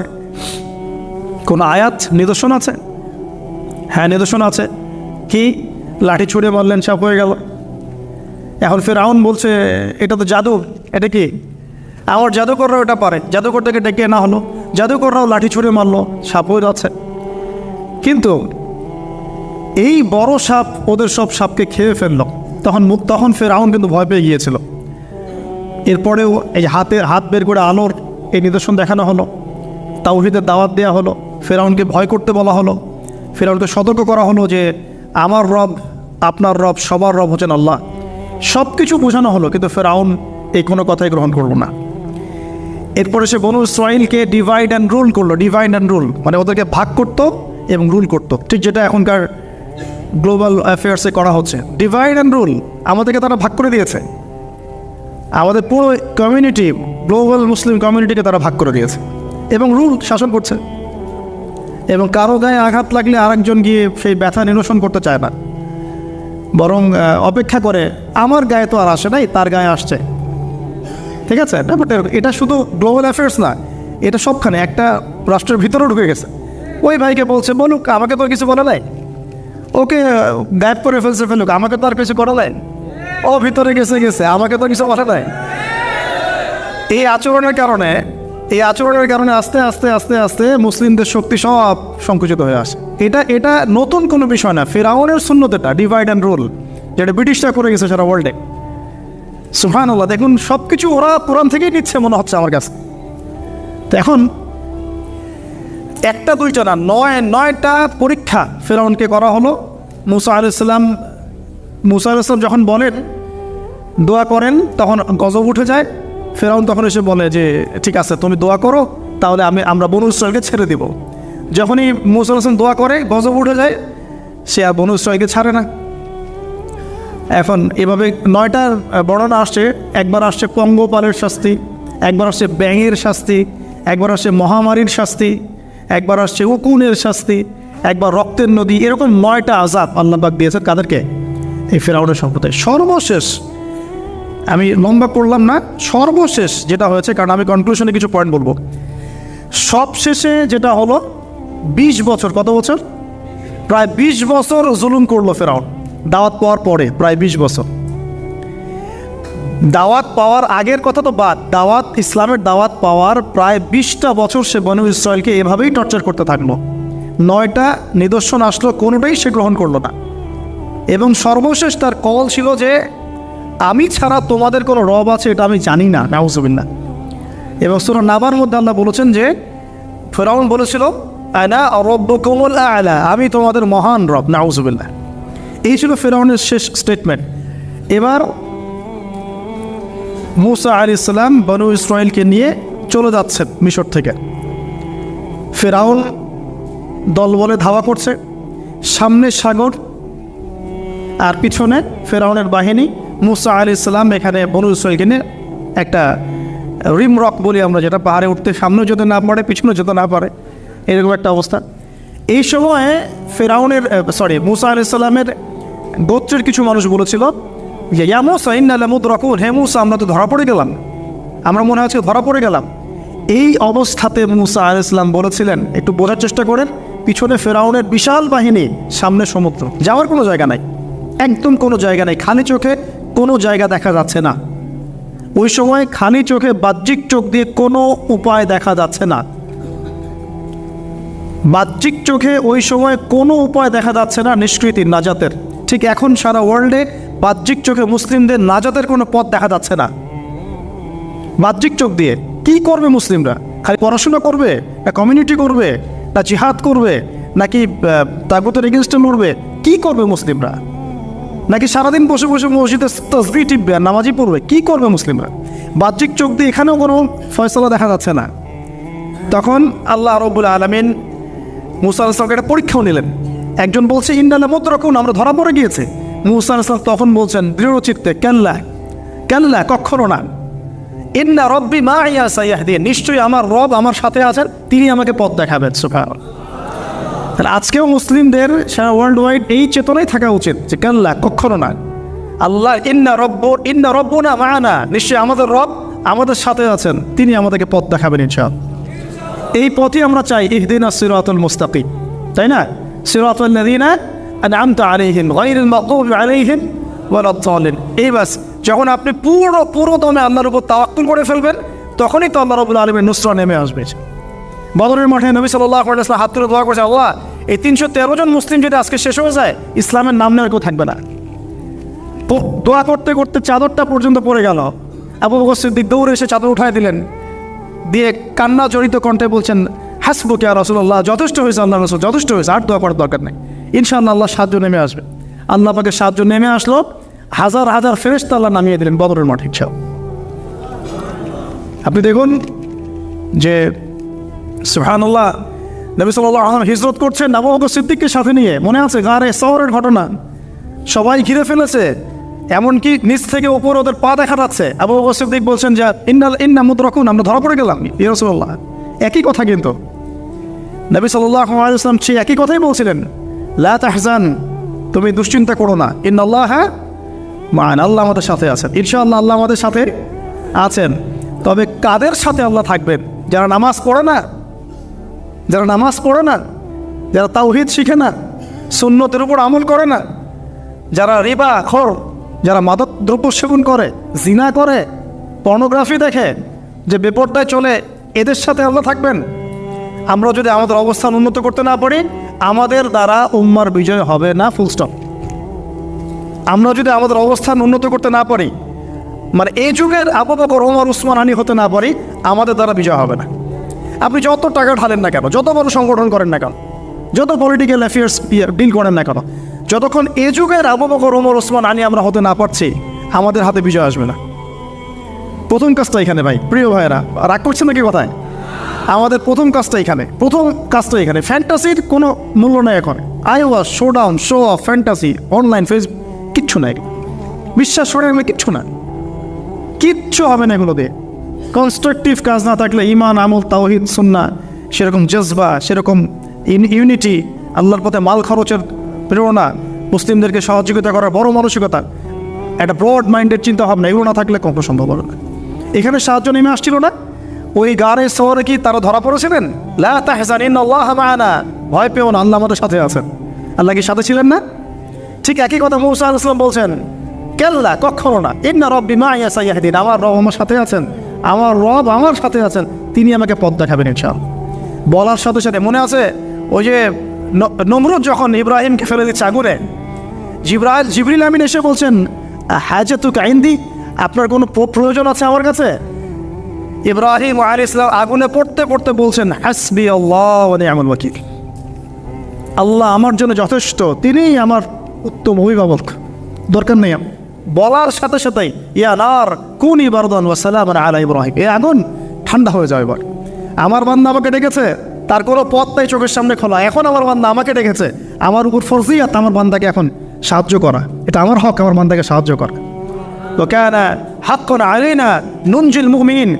কোনো আয়াত নিদর্শন আছে? হ্যাঁ নিদর্শন আছে। কি? লাঠি ছুঁড়ে মারলেন, সাপ হয়ে গেল। এখন ফেরাউন বলছে এটা তো জাদু, এটা কি? আমার জাদুকররাও এটা পারে, জাদুকর থেকে ডেকে না হলো, জাদুকররাও লাঠি ছুঁড়ে মারলো, সাপ হয়ে যাচ্ছে। কিন্তু এই বড় সাপ ওদের সব সাপকে খেয়ে ফেললো। তখন ফেরাউন কিন্তু ভয় পেয়ে গিয়েছিল। এরপরেও এই হাত বের করে আলোর এই নিদর্শন দেখানো হলো, তাওহীদের দাওয়াত দেওয়া হলো, ফেরাউনকে ভয় করতে বলা হলো, ফেরাউনকে সতর্ক করা হলো যে আমার রব, আপনার রব, সবার রব হচ্ছেন আল্লাহ। সব কিছু বোঝানো হলো, কিন্তু ফেরাউন এই কোনো কথাই গ্রহণ করলো না। এরপরে সে বনু ইসরাইলকে ডিভাইড অ্যান্ড রুল করলো। ডিভাইড অ্যান্ড রুল মানে ওদেরকে ভাগ করতো এবং রুল করতো, ঠিক যেটা এখনকার গ্লোবাল অ্যাফেয়ার্সে করা হচ্ছে। ডিভাইড অ্যান্ড রুল, আমাদেরকে তারা ভাগ করে দিয়েছে। আমাদের পুরো কমিউনিটি, গ্লোবাল মুসলিম কমিউনিটিকে তারা ভাগ করে দিয়েছে এবং রুল শাসন করছে। এবং কারো গায়ে আঘাত লাগলে আরেকজন গিয়ে সেই ব্যথা নিরসন করতে চায় না, বরং অপেক্ষা করে আমার গায়ে তো আর আসে নাই, তার গায়ে আসছে। ঠিক আছে, এটা শুধু গ্লোবাল অ্যাফেয়ার্স না, এটা সবখানে একটা রাষ্ট্রের ভিতরেও ঢুকে গেছে। ওই ভাইকে বলছে বলুক, আমাকে তো কিছু বলে নাই, ওকে গায়েব করে ফেলুক, আমাকে তো আর কিছু করা নাই, ও ভিতরে গেছে, আমাকে তো কিছু বলে নাই। এই আচরণের কারণে আস্তে আস্তে আস্তে আস্তে মুসলিমদের শক্তি সব সংকুচিত হয়ে আসে। এটা নতুন কোনো বিষয় না, ফিরআউনের সুন্নত এটা, ডিভাইড অ্যান্ড রুল, যেটা ব্রিটিশরা করে গেছে সারা ওয়ার্ল্ডে। সুবহানাল্লাহ, দেখুন সব কিছু ওরা কোরআন থেকেই নিচ্ছে মনে হচ্ছে আমার কাছে। তো এখন একটা দুইটা না, 9টা পরীক্ষা ফিরআউনকে করা হলো। মুসা আলাইহিস সালাম যখন বলেন, দোয়া করেন, তখন গজব উঠে যায়। ফিরআউন তখন এসে বলে যে ঠিক আছে, তুমি দোয়া করো, তাহলে আমরা বনু ইসরাইলকে ছেড়ে দিব। যখনই মুসা আলাইহিস সালাম দোয়া করে, গজব উঠে যায়, সে আর বনু ইসরাইলকে ছাড়ে না। এখন এভাবে 9টার বর্ণনা আসছে। একবার আসছে পঙ্গপালের শাস্তি, একবার আসছে ব্যাঙের শাস্তি, একবার আসছে মহামারীর শাস্তি, একবার আসছে উকুনের শাস্তি, একবার রক্তের নদী। এরকম 9টা আযাব আল্লাহ পাক দিয়েছেন কাদেরকে? এই ফিরআউনের সম্প্রদায়। সর্বশেষ, আমি লম্বা করলাম না, সর্বশেষ যেটা হয়েছে, কারণ আমি কনক্লুশনে কিছু পয়েন্ট বলবো। সবশেষে যেটা হলো, 20 বছর, কত বছর? প্রায় 20 বছর জুলুম করলো ফিরআউন দাওয়াত পাওয়ার পরে। প্রায় 20 বছর। দাওয়াত পাওয়ার আগের কথা তো বাদ, ইসলামের দাওয়াত পাওয়ার প্রায় 20টা বছর সে বনু ইসরাইলকে এভাবেই টর্চার করতে থাকলো। 9টা নিদর্শন আসলো, কোনোটাই সে গ্রহণ করলো না। এবং সর্বশেষ তার কল ছিল যে আমি ছাড়া তোমাদের কোনো রব আছে এটা আমি জানি না, নাউজুবিল্লাহ। এবং সূরা নাবার মধ্যে আল্লাহ বলেছেন যে ফিরআউন বলেছিল আনা রাব্বুকুমুল আ'লা, আমি তোমাদের মহান রব, নাউজুবিল্লাহ। এই ছিল ফিরআউনের শেষ স্টেটমেন্ট। এবার মুসা আলাইহিস সালাম বনু ইসরাইলকে নিয়ে চলে যাচ্ছেন মিশর থেকে। ফিরআউন দলবলে ধাওয়া করছে, সামনে সাগর আর পিছনে ফিরআউনের বাহিনী। মুসা আলাইহিস সালাম এখানে বনু ইসরাইলকে নিয়ে একটা রিম রক বলি আমরা, যেটা পাহাড়ে উঠতে সামনে যেতে না পারে, পিছনে যেতে না পারে, এরকম একটা অবস্থা। এই সময়ে মুসা আলাইহিস সালামের গোত্রের কিছু মানুষ বলেছিল যে ইয়া মুসা ইন্না লামুদরাকুন, হে মুসা আমরা তো ধরা পড়ে গেলাম, আমরা মনে হচ্ছে ধরা পড়ে গেলাম। এই অবস্থাতে মুসা আলাইহিস সালাম বলেছিলেন, একটু বোঝার চেষ্টা করেন, পিছনে ফিরআউনের বিশাল বাহিনী, সামনে সমুদ্র, যাওয়ার কোনো জায়গা নাই, একদম কোনো জায়গা নেই, খালি চোখে কোনো জায়গা দেখা যাচ্ছে না। ওই সময় খালি চোখে, বাহ্যিক চোখ দিয়ে কোনো উপায় দেখা যাচ্ছে না। বাহ্যিক চোখে ওই সময় কোনো উপায় দেখা যাচ্ছে না নিষ্কৃতির, নাজাতের। ঠিক এখন সারা ওয়ার্ল্ডে বাহ্যিক চোখে মুসলিমদের নাজাতের কোনো পথ দেখা যাচ্ছে না। বাহ্যিক চোখ দিয়ে কি করবে মুসলিমরা? খালি পড়াশোনা করবে, না কমিউনিটি করবে, না জিহাদ করবে, নাকি তাগুতের এগেনস্টে লড়বে? কি করবে মুসলিমরা? নাকি সারাদিন বসে বসে মসজিদে তাসবিহ টিপবে আর নামাজি পড়বে? কি করবে মুসলিমরা? বাহ্যিক চোখ দিয়ে এখানেও কোনো ফয়সালা দেখা যাচ্ছে না। তখন আল্লাহ রাব্বুল আলামিন মুসা আলাইহিস সালামকে একটা পরীক্ষাও নিলেন। একজন বলছে ইন্না লামুদরাকুন, আমরা ধরা পড়ে গিয়েছে। মুসা আলাইহিস সালাম তখন বলছেন দৃঢ় চিত্তে, কাল্লা, কখনো না, ইন্না রব্বি মাইয়া সাইয়াহদিন, নিশ্চয়ই আমার রব আমার সাথে আছেন, তিনি আমাকে পথ দেখাবেন। সুবহানাল্লাহ। তাহলে আজকেও মুসলিমদের সারা ওয়ার্ল্ড ওয়াইড এই চেতনাই থাকা উচিত যে কাল্লা, কখনো না। আল্লাহ ইন্না রব্বুনা মা'ানা, নিশ্চয়ই আমাদের রব আমাদের সাথে আছেন, তিনি আমাদেরকে পথ দেখাবেন ইনশাআল্লাহ। এই পথই আমরা চাই, ইহদিনাস সিরাতাল মুস্তাকিম, তাই না? সিরাতাল লাযিনা আনআমতা আলাইহিম গায়রিল মাগদুবি আলাইহিম ওয়ালাদ-দাল্লিন। এই বাস, যখন আপনি পুরোদমে আল্লাহর উপর তাওয়াক্কুল করে ফেলবেন, তখনই তো আল্লাহ রাব্বুল আলামিনের নুসরা নেমে আসবে। বদরের মাঠে নবী সাল্লাল্লাহু আলাইহি ওয়াসাল্লাম হাত তুলে দোয়া করেছে, আল্লাহ এই 313 জন মুসলিম যদি আজকে শেষ হয়ে যায়, ইসলামের নাম নেওয়ার কেউ থাকবে না। দোয়া করতে করতে চাদরটা পর্যন্ত পড়ে গেল। আবু বকর সিদ্দিক দৌড়ে এসে চাদর উঠায় দিলেন, দিয়ে কান্না জড়িত কণ্ঠে বলছেন, হাসবুকা ইয়া রাসূলুল্লাহ, যথেষ্ট হয়েছে আল্লাহ রাসূল, যথেষ্ট হয়েছে, আর দোয়া করার দরকার নেই, ইনশাআল্লাহ আল্লাহ সাহায্য নেমে আসবে। আল্লাহ পাকের সাহায্য নেমে আসলো, হাজার হাজার ফেরেশতা আল্লাহ নামিয়ে দিলেন বদরের মাঠে। আপনি দেখুন যে সুবহানাল্লাহ, নবী সাল্লাল্লাহু আলাইহি ওয়াসাল্লাম হিজরত করছেন আবু বকর সিদ্দিককে সাথে নিয়ে, মনে আছে গারে সওরের ঘটনা, সবাই ঘিরে ফেলেছে, এমনকি নিচ থেকে ওপর ওদের পা দেখা যাচ্ছে। আবু বকর সিদ্দিক বলছেন যে ইন্না মুদরাকুন, আমরা ধরা পড়ে গেলাম ইয়া রাসূলুল্লাহ। একই কথা কিন্তু নবী সাল্লাল্লাহু আলাইহি ওয়াসাল্লাম সেই একই কথাই বলছিলেন, লা তাহজান, তুমি দুশ্চিন্তা করো না, ইন্নাল্লাহা মা'ানা, আল্লাহ আমাদের সাথে আছেন, ইনশাআল্লাহ আল্লাহ আমাদের সাথে আছেন। তবে কাদের সাথে আল্লাহ থাকবেন? যারা নামাজ পড়ে না, যারা তাওহীদ শিখে না, সুন্নতের উপর আমল করে না, যারা রিবা খোর, যারা মাদক দ্রব্য সেবন করে, জিনা করে, পর্নোগ্রাফি দেখে, যে বেপরদায় চলে, এদের সাথে আল্লাহ থাকবেন। আমরা যদি আমাদের অবস্থান উন্নত করতে না পারি, আমাদের দ্বারা উম্মার বিজয় হবে না, ফুল স্টপ। আমরা যদি আমাদের অবস্থান উন্নত করতে না পারি, মানে এই যুগের আবু বকর, ওমর, উসমান, আলী হতে না পারি, আমাদের দ্বারা বিজয় হবে না। আপনি যত টাকা ঢালেন না কেন, যত বড় সংগঠন করেন না কেন, যত পলিটিক্যাল অ্যাফেয়ার্স ডিল করেন না কেন, যতক্ষণ এ যুগের আবু বকর, ওমর, ওসমান, আলী আমরা হতে না পারছি, আমাদের হাতে বিজয় আসবে না। প্রথম কাজটা এখানে ভাই, প্রিয় ভাইয়েরা, রাগ করছেন নাকি কথায়? আমাদের প্রথম কাজটা এখানে। ফ্যান্টাসির কোনো মূল্য নেই এখন। Eyewash, showdown, show off, fantasy, online, Facebook, কিচ্ছু নাই। বিশ্বাস করে কিচ্ছু না, কিচ্ছু হবে না এগুলো দিয়ে। কনস্ট্রাকটিভ কাজ না থাকলে, ঈমান, আমল, তাওহীদ, সুন্নাহ, সেরকম জজবা, সেরকম ইউনিটি, আল্লাহর পথে মাল খরচের প্রেরণা, মুসলিমদেরকে সহযোগিতা করার বড় মানসিকতা, একটা ব্রড মাইন্ডের চিন্তা ভাবনা, এগুলো না থাকলে কখনো সম্ভব হবে না। এখানে সাহায্য নেমে আসছিল না? ওই গারে শহরে কি তারা ধরা পড়েছিলেন? লা তাহজান ইন্নাল্লাহা মা'ানা, ভয় পেও না, আল্লাহ আমাদের সাথে আছেন। আল্লাহ কি সাথে ছিলেন না? ঠিক একই কথা মূসা আলাইহিস সালাম বলছেন, কাল্লা, কখনো না, ইন্না রাব্বি মা'ইয়া সাইয়াহদিন, আমার রব আমার সাথে আছেন, আমার সাথে আছেন, তিনি আমাকে পথ দেখাবেন ইনশাআল্লাহ। বলার সাথে সাথে মনে আছে ওই যে নমরুদ যখন ইব্রাহিমকে ফেলে দিচ্ছে আগুনে, জিবরিল আমিন এসে বলছেন, হাজাতুকা ইনদি, আপনার কোনো প্রয়োজন আছে আমার কাছে? ইব্রাহিম আলাইহিস সালাম আগুনে পড়তে পড়তে বলছেন, হাসবি আল্লাহ ওয়া নি'মাল ওয়াকিল, আল্লাহ আমার জন্য যথেষ্ট, তিনিই আমার উত্তম অভিভাবক, দরকার নেই। বলার সাথে সাথেই ইয়া নার কুনি বারদান ওয়া সালামান আলা ইব্রাহিম, এই আগুন ঠান্ডা হয়ে যাবে। এবার আমার বান্দা আমাকে ডেকেছে, তার কোনো পথ নাই চোখের সামনে খোলা, এখন আমার বান্দা আমাকে ডেকেছে, আমার উপর ফরজিয়াত আমার বান্দাকে এখন সাহায্য করা, এটা আমার হক, আমার বান্দাকে সাহায্য করা। তো কেন হাক্কুন আলাইনা নুনজিল মুমিনিন,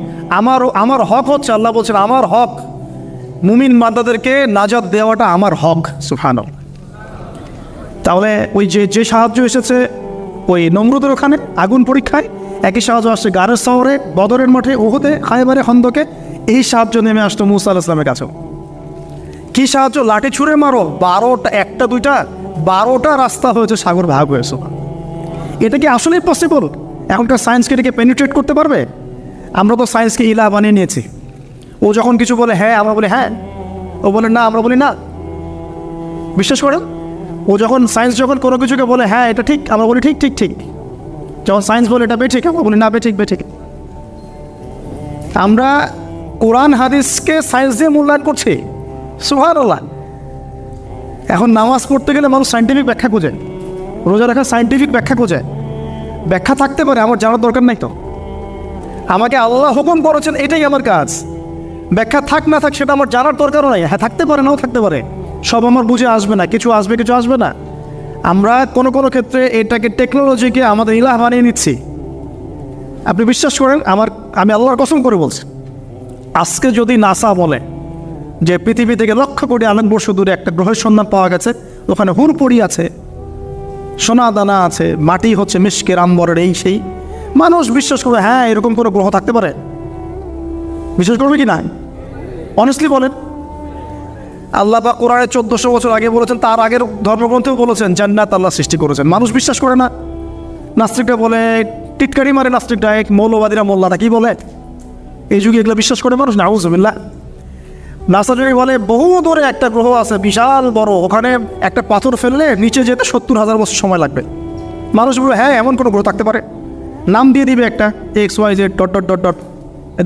আমার হক হচ্ছে, আল্লাহ বলছেন আমার হক মুমিন বান্দাদেরকে নাজাত দেওয়াটা আমার হক। সুবহানাল্লাহ। তাহলে ওই যে সাহায্য এসেছে ওই নমরুদের ওখানে আগুন পরীক্ষায়, একই সাহায্য আসছে গারের শহরে, বদরের মাঠে, উহুদে, খায়বারে, খন্দকে, এই সাহায্য নেমে আসতো মুসা আলাইহিস সালামের কাছেও। কি সাহায্য? লাঠি ছুঁড়ে মারো, 12টা, একটা দুইটা 12টা রাস্তা হয়েছে, সাগর ভাগ হয়েছে। এটা কি আসলেই পসিবল? এখনকার সায়েন্সকে এটাকে পেনিট্রেট করতে পারবে? আমরা তো সায়েন্সকে ইলা বানিয়ে নিয়েছি। ও যখন কিছু বলে হ্যাঁ, আমরা বলি হ্যাঁ, ও বলে না, আমরা বলি না। বিশ্বাস করেন, ও যখন সায়েন্স যখন কোনো কিছুকে বলে হ্যাঁ এটা ঠিক, আমরা বলি ঠিক ঠিক ঠিক। যখন সায়েন্স বলে এটা বেঠিক, আমরা বলি না বেঠিক বেঠিক। আমরা কোরআন হাদিসকে সায়েন্স দিয়ে মূল্যায়ন করছি। সুবহানাল্লাহ। এখন নামাজ পড়তে গেলে মানুষ সায়েন্টিফিক ব্যাখ্যা খোঁজে, রোজা রাখা সায়েন্টিফিক ব্যাখ্যা খোঁজে। ব্যাখ্যা থাকতে পারে, আমার জানার দরকার নাই তো। আমাকে আল্লাহ হুকুম করেছেন, এটাই আমার কাজ। ব্যাখ্যা থাক না থাক সেটা আমার জানার দরকারও নাই। হ্যাঁ থাকতে পারে, নাও থাকতে পারে, সব আমার বুঝে আসবে না, কিছু আসবে কিছু আসবে না। আমরা কোনো ক্ষেত্রে এটাকে টেকনোলজিকে আমাদের ইলাহ বানিয়ে নিচ্ছি। আপনি বিশ্বাস করেন, আমি আল্লাহর কসম করে বলছি, আজকে যদি নাসা বলে যে পৃথিবী থেকে লক্ষ কোটি আলোকবর্ষ দূরে একটা গ্রহের সন্ধান পাওয়া গেছে, ওখানে হুরপুরি আছে, সোনা দানা আছে, মাটি হচ্ছে মিশকের আম্বরের, এই সেই মানুষ বিশ্বাস করবে হ্যাঁ এরকম কোনো গ্রহ থাকতে পারে? বিশ্বাস করবে কি না? অনেস্টলি বলেন। আল্লাহ পাক কোরআনে 1400 বছর আগে বলেছেন, তার আগের ধর্মগ্রন্থেও বলেছেন জান্নাত আল্লাহ সৃষ্টি করেছেন। মানুষ বিশ্বাস করে না। নাস্তিকরা বলে, টিটকারি মারে নাস্তিকরা, এক মৌলবাদীরা মোল্লাটা কি বলে, এই যুগে এগুলো বিশ্বাস করে মানুষ? নাউজুবিল্লাহ। নাসারি বলে বহু দূরে একটা গ্রহ আছে বিশাল বড়, ওখানে একটা পাথর ফেললে নিচে যেতে 70,000 বছর সময় লাগবে। মানুষ বলবে হ্যাঁ এমন কোনো গ্রহ থাকতে পারে, নাম দিয়ে দিবে একটা XYZ dot dot dot dot,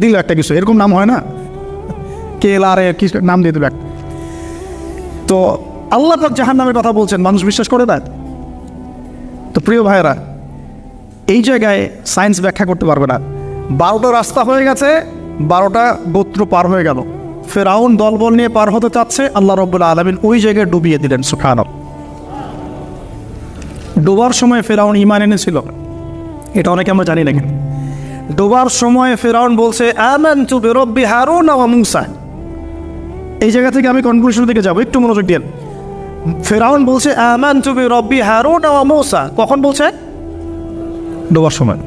দিল একটা কিছু, এরকম নাম হয় না, KLR কি নাম দিয়ে দেবে একটা। তো আল্লাহ পাক জাহান্নামের কথা বলছেন, মানুষ বিশ্বাস করে না। তো প্রিয় ভাইয়েরা, এই জায়গায় সায়েন্স ব্যাখ্যা করতে পারবে না। 12টা রাস্তা হয়ে গেছে, 12টা গোত্র পার হয়ে গেল। ফেরাউন দলবল নিয়ে পার হতে চাচ্ছে, আল্লাহ রাব্বুল আলামিন ওই জায়গায় ডুবিয়ে দিলেন। সুবহানাল্লাহ। ডোবার সময় ফেরাউন ঈমান এনেছিল, এটা অনেকে আমরা জানি না। কিন্তু ডোবার সময় ফেরাউন বলছে আমানতু বিরব্বি হারুন ওয়া মূসা। এই জায়গা থেকে আমি কনক্লুশনের দিকে যাব, একটু মনোযোগ দিন। ফেরাউন বলছে আমানতু বিরব্বি হারুন ওয়া মূসা, কখন বলছে? ডোবার সময়।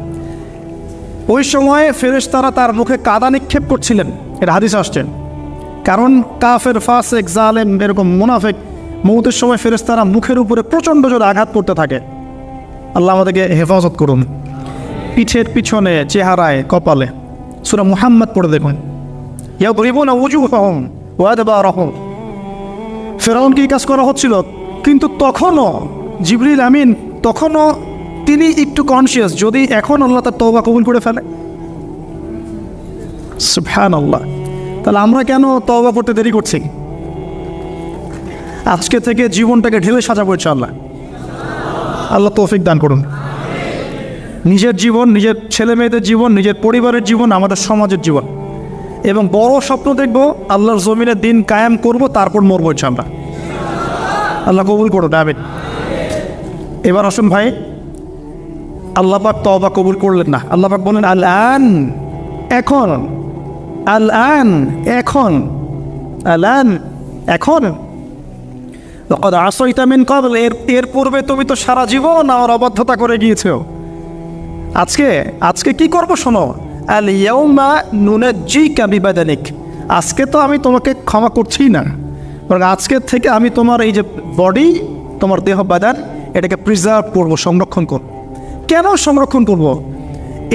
ওই সময় ফেরেশতারা তার মুখে কাদা নিক্ষেপ করছিলেন, এটা হাদিসে আসছেন। কারণ কাফের, ফাসেক, জালেম, এরকম মুনাফিক মৌতের সময় ফেরেশতারা মুখের উপরে প্রচণ্ড জোরে আঘাত করতে থাকে। আল্লাহ আমাদেরকে হেফাজত করুন। পিঠের পিছনে, চেহারায়, কপালে। সূরা মুহাম্মদ পড়ে দেখুন, ইয়াদরিবুনা উজুহাহুম ওয়া আদবারহুম। ফেরাউনকে এই কাজ করা হচ্ছিল, কিন্তু তখনও জিবরিল আমিন তখনও তিনি একটু কনসিয়াস, যদি এখন আল্লাহ তার তওবা কবুল করে ফেলে। সুবহানাল্লাহ। তাহলে আমরা কেন তওবা করতে দেরি করছি? আজকে থেকে জীবনটাকে ঢেলে সাজাবো ইনশাআল্লাহ। আল্লাহ তৌফিক দান করুন। নিজের জীবন, নিজের ছেলে মেয়েদের জীবন, নিজের পরিবারের জীবন, আমাদের সমাজের জীবন, এবং বড় স্বপ্ন দেখব, আল্লাহর জমিনে দিন কায়েম করব, তারপর মরবো ইনশাআল্লাহ। আল্লাহ কবুল করুন, আমিন। এবার আসুন ভাই, আল্লাহ পাক তওবা কবুল করলেন না। আল্লাহ পাক বলেন আল আন, এখন, আল আন, এখন, আল আন, এখন, লাকাদ আসাইতা মিন ক্বাবল, এর পূর্বে তুমি তো সারা জীবন আমার অবাধ্যতা করে গিয়েছো। আজকে কি করবো শোনো, আল ইয়াউমা নুনাজ্জিকা বিবাদানিক, আজকে তো আমি তোমাকে ক্ষমা করছি না, বরং আজকের থেকে আমি তোমার এই যে বডি, তোমার দেহ বাদান, এটাকে প্রিজার্ভ করবো, সংরক্ষণ করব। কেন সংরক্ষণ করব?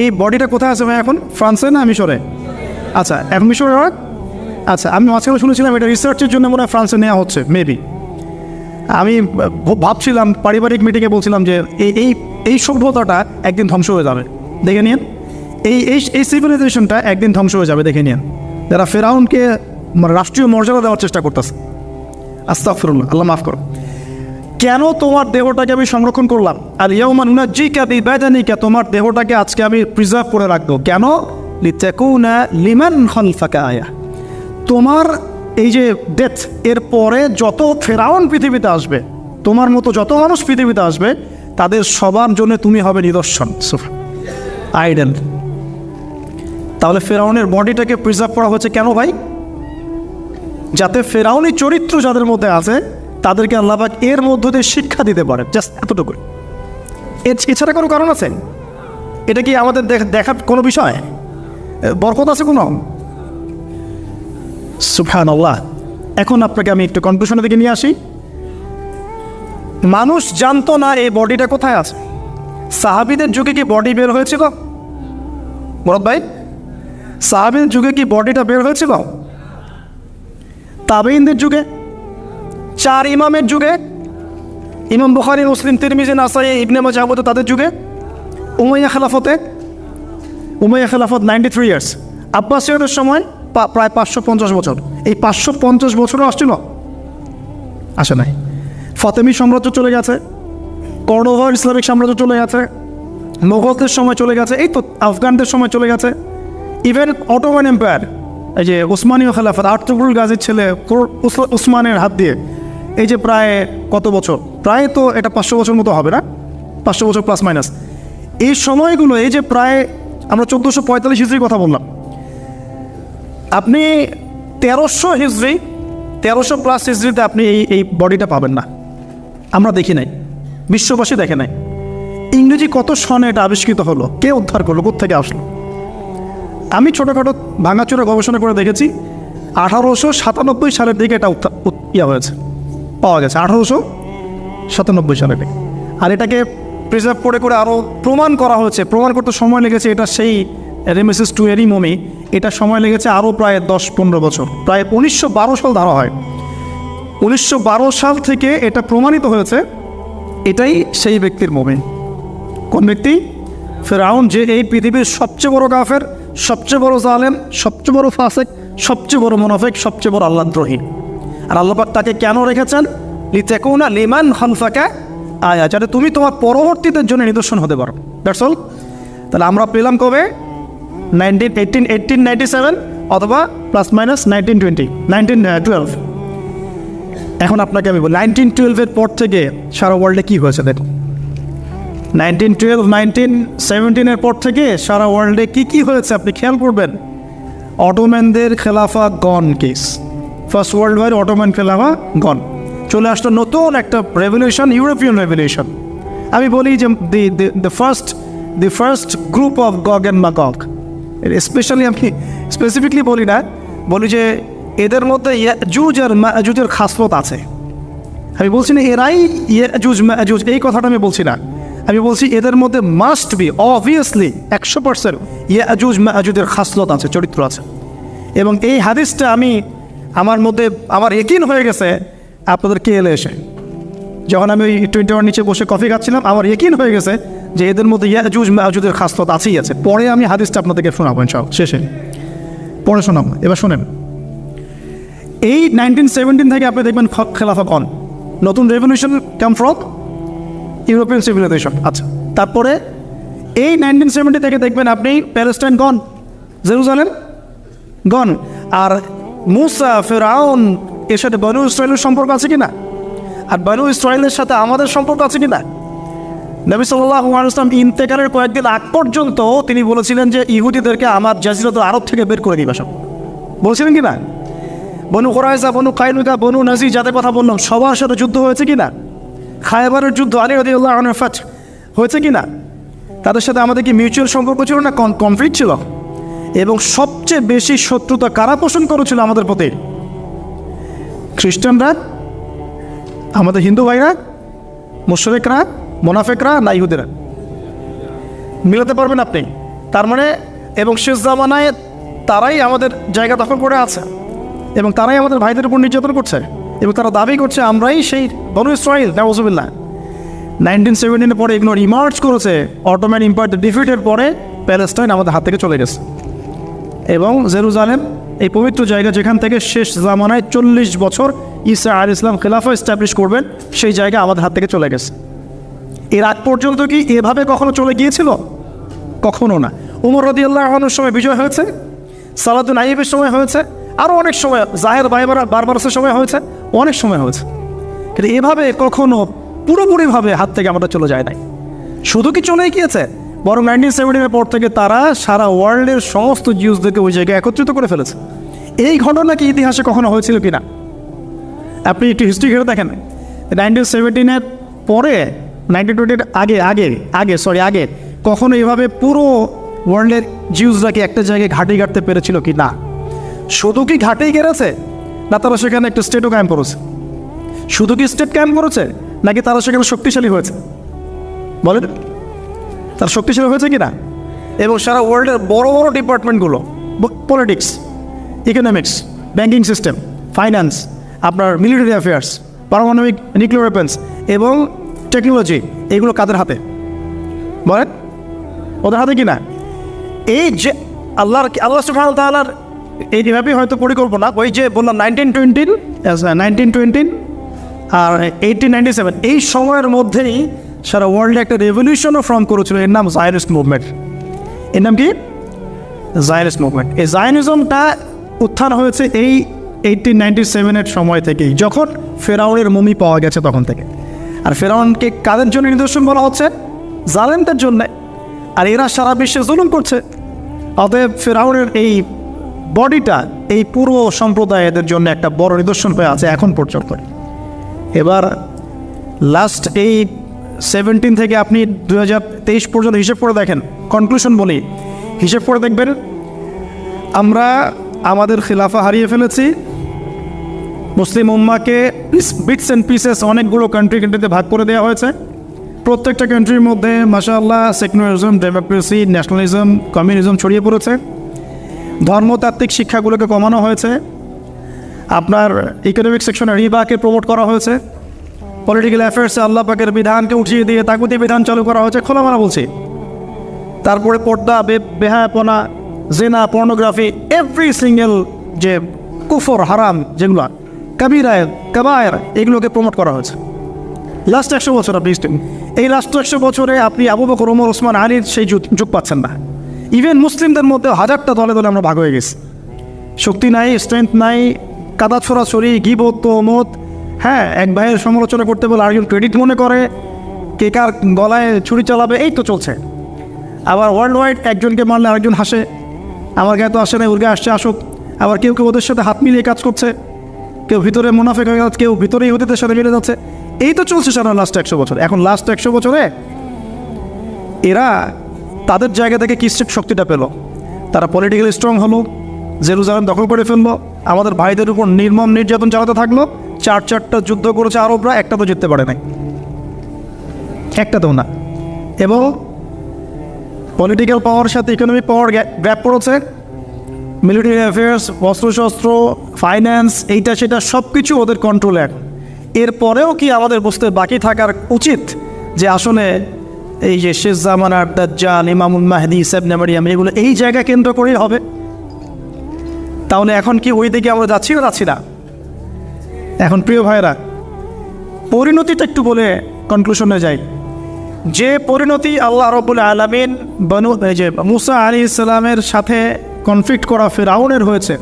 এই বডিটা কোথায় আছে ভাই এখন? ফ্রান্সে না মিশরে? আচ্ছা, এখন মিশরে হয়। আচ্ছা, আমি মাঝখানে শুনেছিলাম এটা রিসার্চের জন্য মনে হয় ফ্রান্সে নেওয়া হচ্ছে, মেবি। আমি ভাবছিলাম, পারিবারিক মিটিংয়ে বলছিলাম যে এই সভ্যতাটা একদিন ধ্বংস হয়ে যাবে, দেখে নিন। এই সিভিলাইজেশনটা একদিন ধ্বংস হয়ে যাবে, দেখে নিন। যারা ফেরাউনকে রাষ্ট্রীয় মর্যাদা দেওয়ার চেষ্টা করতেছে। আস্তাগফিরুল্লাহ, আল্লাহ মাফ করো। কেন তোমার দেহটাকে আমি সংরক্ষণ করলাম? আর ইয়াউমা নুনাজ্জিকা বিবাদানিকা, তোমার দেহটাকে আজকে আমি প্রিজার্ভ করে রাখবো। কেন? লিতাকুনা লিমান খালফাকা আয়া, তোমার এই যে ডেথ, এর পরে যত ফেরাউন পৃথিবীতে আসবে, তোমার মতো যত মানুষ পৃথিবীতে আসবে, তাদের সবার জন্য তুমি হবে নিদর্শন, আইডল। তাহলে ফেরাউনের বডিটাকে প্রিজার্ভ করা হচ্ছে কেন ভাই? যাতে ফেরাউনি চরিত্র যাদের মধ্যে আছে তাদেরকে আল্লাহ পাক এর মধ্য দিয়ে শিক্ষা দিতে পারে, জাস্ট এতটুকু। এছাড়া কোনো কারণ আছে? এটা কি আমাদের দেখার কোনো বিষয়? বরকত আছে কোনো? সুবহানাল্লাহ। এখন আপনাকে আমি একটু কনক্লুশনের দিকে নিয়ে আসি। মানুষ জানতো না এই বডিটা কোথায় আছে। সাহাবীদের যুগে কি বডি বের হয়েছিল মুরাদ ভাই? সাহাবীদের যুগে কি বডিটা বের হয়েছিল? তাবেঈনদের যুগে, 4 ইমামের যুগে, ইমাম বুখারী, মুসলিম, তিরমিজি, নাসাই, ইবনে মাজাহ, তাদের যুগে, উমাইয়া খেলাফত 93 ইয়ার্স, আব্বাসীয়দের সময় প্রায় 550 বছর। এই 550 বছরও আসছিল? আসে নাই। ফাতেমি সাম্রাজ্য চলে গেছে, কর্ডোভার ইসলামিক সাম্রাজ্য চলে গেছে, মোগলদের সময় চলে গেছে, এই তো আফগানদের সময় চলে গেছে, ইভেন অটোমান এম্পায়ার, এই যে ওসমানীয় খেলাফত, আর্তুগরুল গাজীর ছেলে উসমানের হাত দিয়ে, এই যে প্রায় কত বছর, প্রায় তো এটা 500 বছর মতো হবে না, 500 বছর প্লাস মাইনাস। এই সময়গুলো, এই যে প্রায় আমরা 1445 হিজরির কথা বললাম, আপনি 1300 হিজরি, 1300 প্লাস হিজরিতে আপনি এই বডিটা পাবেন না। আমরা দেখি নাই, বিশ্ববাসী দেখে নাই। ইংরেজি কত সনে এটা আবিষ্কৃত হলো, কে উদ্ধার করলো, কোত্থেকে আসলো? আমি ছোটোখাটো ভাঙাচোরা গবেষণা করে দেখেছি 1897 সালের দিকে এটা হয়েছে, পাওয়া গেছে 1897 সালে। আর এটাকে প্রিজার্ভ করে আরও প্রমাণ করা হয়েছে। প্রমাণ করতে সময় লেগেছে, এটা সেই রেমেসিস টুয়েরি মমি, এটা সময় লেগেছে আরও প্রায় 10-15 বছর, প্রায় 1912 সাল ধরা হয়। 1912 সাল থেকে এটা প্রমাণিত হয়েছে এটাই সেই ব্যক্তির মমি। কোন ব্যক্তি? ফেরাউন, যে এই পৃথিবীর সবচেয়ে বড় কাফের, সবচেয়ে বড় জালেম, সবচেয়ে বড় ফাসেক, সবচেয়ে বড় মুনাফিক, সবচেয়ে বড় আল্লাহদ্রোহী। আর আল্লাহ পাক তাকে কেন রেখেছেন? লিতাকুনা লিমান খালফাকা আয়া, যাতে তুমি তোমার পরবর্তীদের জন্য নিদর্শন হতে পারো। That's all. তাহলে আমরা পেলাম কবে? 1897 অথবা ±1912। এখন আপনাকে আমি বলি 1912-এর পর থেকে সারা ওয়ার্ল্ডে কী হয়েছে দেখুন। 1912, 1917-এর পর থেকে সারা ওয়ার্ল্ডে কী হয়েছে আপনি খেয়াল করবেন। অটোম্যানদের খেলাফা gone case, first world war Ottoman খেলাফা গন। চলে আসলো নতুন একটা রেভলিউশন, ইউরোপিয়ান রেভলিউশন। আমি বলি যে the first group of গগ and ম্যাগগ, specially আমি স্পেসিফিকলি বলি না, বলি যে এদের মধ্যে ইয়াজুজ আর মাজুজের খাসলত আছে। আমি বলছি না এরাই ইয়াজুজ মাজুজ, এই কথাটা আমি বলছি না। আমি বলছি এদের মধ্যে মাস্ট বি অবভিয়াসলি 100% ইয়াজুজ মাজুজের খাসলত আছে, চরিত্র আছে। এবং এই হাদিসটা আমার মধ্যে আমার ইয়াকিন হয়ে গেছে আপনাদের কে এলে এসে, যখন আমি ওই 21 নিচে বসে কফি খাচ্ছিলাম, আমার ইয়াকিন হয়ে গেছে যে এদের মধ্যে ইয়াজুজ মাজুজের খাসলত আছেই আছে। পরে আমি হাদিসটা আপনাদেরকে শোনাবো ইনশাআল্লাহ, শেষে পরে শোনাবো। এবার শোনেন, এই 1917 থেকে আপনি দেখবেন খেলাফা গন, নতুন revolution come from European civilisation. আচ্ছা, তারপরে এই 1970 থেকে দেখবেন আপনি প্যালেস্টাইন গন, জেরুজালেম গন। আর মুসা, ফেরাউন, এর সাথে বনু ইসরায়েলের সম্পর্ক আছে কি না? আর বনু ইসরায়েলের সাথে আমাদের সম্পর্ক আছে কি না? নবী সাল্লাল্লাহু আলাইহি ওয়াসাল্লাম ইন্তেকালের কয়েকদিন আগ পর্যন্ত তিনি বলেছিলেন যে ইহুদিদেরকে আমার জাজিরাতুল আরব থেকে বের করে দিবা, সব বলছিলেন কি না? বনু কুরাইজা, বনু কাইনুকা, বনু নাজির, যাদের কথা বললাম, সবার সাথে যুদ্ধ হয়েছে কি না? খায়বারের যুদ্ধ, আলী রাদিয়াল্লাহু আনহু ফাত হয়েছে কি না? তাদের সাথে আমাদের কি মিউচুয়াল সম্পর্ক ছিল না কনফ্লিক্ট ছিল? এবং সবচেয়ে বেশি শত্রুতা কারা পোষণ করেছিল আমাদের প্রতি? খ্রিস্টানরা, আমাদের হিন্দু ভাইরা, মুশরিকরা, মুনাফিকরা, না ইহুদিরা? মিলাতে পারবেন আপনি? তার মানে এবং শেষ জামানায় তারাই আমাদের জায়গা দখল করে আছে এবং তারাই আমাদের ভাইদের উপর নির্যাতন করছে এবং তারা দাবি করছে আমরাই সেই বনু ইসরাইল। নাউজুবিল্লাহ। 1917-এর পরে এগুলো রিমার্চ করেছে, অটোম্যান এম্পায়ার ডিফিটের পরে প্যালেস্টাইন আমাদের হাত থেকে চলে গেছে এবং জেরুজালেম, এই পবিত্র জায়গা যেখান থেকে শেষ জামানায় 40 বছর ঈসা আলাইহিস সালাম খেলাফা এস্টাবলিশ করবেন, সেই জায়গা আমাদের হাত থেকে চলে গেছে। এর আগ পর্যন্ত কি এভাবে কখনো চলে গিয়েছিল? কখনো না। উমর রাদিয়াল্লাহু আনহুর সময় বিজয় হয়েছে, সালাদুল আইয়ুবের সময় হয়েছে, আরও অনেক সময়, জাহের বারবারসের সময় হয়েছে, অনেক সময় হয়েছে। কিন্তু এভাবে কখনো পুরোপুরিভাবে হাত থেকে আমাদের চলে যায় নাই। শুধু কি চলেই গিয়েছে, বরং 1917-এর পর থেকে তারা সারা ওয়ার্ল্ডের সমস্ত জিউসদেরকে ওই জায়গায় একত্রিত করে ফেলেছে। এই ঘটনা কি ইতিহাসে কখনো হয়েছিল কি না? আপনি একটু হিস্ট্রি ঘেরে দেখেন। 1917-এর পরে, 1920-এর আগে কখনো এভাবে পুরো ওয়ার্ল্ডের জিউসরা কি একটা জায়গায় ঘাঁটি গাড়তে পেরেছিল কি না? শুধু কি ঘাটেই গেড়েছে, না তারা সেখানে একটা স্টেটও কায়েম করেছে? শুধু কি স্টেট কায়েম করেছে, নাকি তারা সেখানে শক্তিশালী হয়েছে? বলেন, তারা শক্তিশালী হয়েছে কি না? এবং সারা ওয়ার্ল্ডের বড় বড় ডিপার্টমেন্টগুলো, politics, economics, banking system, finance, আপনার মিলিটারি অ্যাফেয়ার্স, পারমাণবিক নিউক্লিয়ার ওয়েপন্স এবং টেকনোলজি, এগুলো কাদের হাতে? বলেন, ওদের হাতে কি না? এই যে আল্লাহ সুবহানাহু ওয়া তাআলার এইভাবেই হয়তো পরিকল্পনা, ওই যে বললাম 1920 আর 1897, এই সময়ের মধ্যেই সারা ওয়ার্ল্ডে একটা রেভলিউশনও ফর্ম করেছিল, এর নাম জায়নিস্ট মুভমেন্ট। এর নাম কি? Zionist movement. এই জায়নিজমটা উত্থান হয়েছে এই 1897-এর সময় থেকেই, যখন ফেরাউনের মমি পাওয়া গেছে তখন থেকে। আর ফেরাউনকে কাদের জন্য নিদর্শন বলা হচ্ছে? জালেমদের জন্য। আর এরা সারা বিশ্বে জুলুম করছে। অতএব ফেরাউনের এই বডিটা এই পুরো সম্প্রদায়ের জন্য একটা বড় নিদর্শন হয়ে আছে এখন পর্যন্ত। এবার লাস্ট এই 2017 থেকে আপনি 2023 পর্যন্ত হিসেব করে দেখেন, কনক্লুশন বলি, হিসেব করে দেখবেন আমরা আমাদের খিলাফা হারিয়ে ফেলেছি। মুসলিম উম্মাকে বিটস অ্যান্ড পিসেস অনেকগুলো কান্ট্রিতে ভাগ করে দেওয়া হয়েছে। প্রত্যেকটা কান্ট্রির মধ্যে মাশাআল্লাহ সেকুলারিজম, ডেমোক্রেসি, ন্যাশনালিজম, কমিউনিজম ছড়িয়ে পড়েছে। ধর্মতাত্ত্বিক শিক্ষাগুলোকে কমানো হয়েছে। আপনার ইকোনমিক সেকশনে রিবাকে প্রমোট করা হয়েছে। পলিটিক্যাল অ্যাফেয়ার্সে আল্লাহ পাকের বিধানকে উঠিয়ে দিয়ে তাগুতি বিধান চালু করা হয়েছে, খোলামালা বলছি। তারপরে পর্দা, বেহায়াপনা, জেনা, পর্নোগ্রাফি, এভরি সিঙ্গেল যে কুফর, হারাম যেগুলো কাবিরায় কাবায়ের, এগুলোকে প্রমোট করা হয়েছে লাস্ট 100 বছর। আপনি এই লাস্ট 100 বছরে আপনি আবু বকর, ওমর, ওসমান, আলীর সেই যুগ পাচ্ছেন না। ইভেন মুসলিমদের মধ্যে হাজারটা দলে দলে আমরা ভাগ হয়ে গেছি। শক্তি নাই, স্ট্রেংথ নাই, কাদা ছোড়াছড়ি, গিবত, তহমত, হ্যাঁ, এক ভাইয়ের সমালোচনা করতে বলে আরেকজন ক্রেডিট মনে করে, কে কার গলায় ছুরি চালাবে, এই তো চলছে। আবার ওয়ার্ল্ড ওয়াইড একজনকে মারলে আরেকজন হাসে, আমার গায়ে তো আসে না, ওর গায়ে আসছে আসুক। আবার কেউ কেউ ওদের সাথে হাত মিলিয়ে কাজ করছে, কেউ ভিতরে মুনাফিক হয়ে যাচ্ছে, কেউ ভিতরে ইহুদিদের সাথে মিলে যাচ্ছে। এই তো চলছে সারা লাস্ট 100 বছর। এখন লাস্ট 100 বছরে এরা তাদের জায়গা থেকে কি শক্তিটা পেল? তারা পলিটিক্যালি স্ট্রং হলো, জেরুজালেম দখল করে ফেললো, আমাদের ভাইদের উপর নির্মম নির্যাতন চালাতে থাকলো। 4টা যুদ্ধ করেছে আরবরা, একটা তো জিততে পারে নাই, একটাতেও না। এবং পলিটিক্যাল পাওয়ার সাথে ইকোনমিক পাওয়ার গ্যাপ পড়েছে। মিলিটারি অ্যাফেয়ার্স, অস্ত্রশস্ত্র, ফাইন্যান্স, এইটা সেটা সব কিছু ওদের কন্ট্রোলে। এরপরেও কি আমাদের বুঝতে বাকি থাকার উচিত যে আসলে এই যে শেষ জামানার দাজ্জাল, ইমামুল মাহদি, ইবনে মারইয়াম, এগুলো এই জায়গা কেন্দ্র করেই হবে? তাহলে এখন কি ওই দিকে আমরা যাচ্ছি না? এখন প্রিয় ভাইরা, পরিণতিটা একটু বলে কনক্লুশনে যাই। যে পরিণতি আল্লাহ রাব্বুল আলামিন যে মুসা আলাইহিস সালামের সাথে কনফ্লিক্ট করা ফিরআউনের হয়েছে,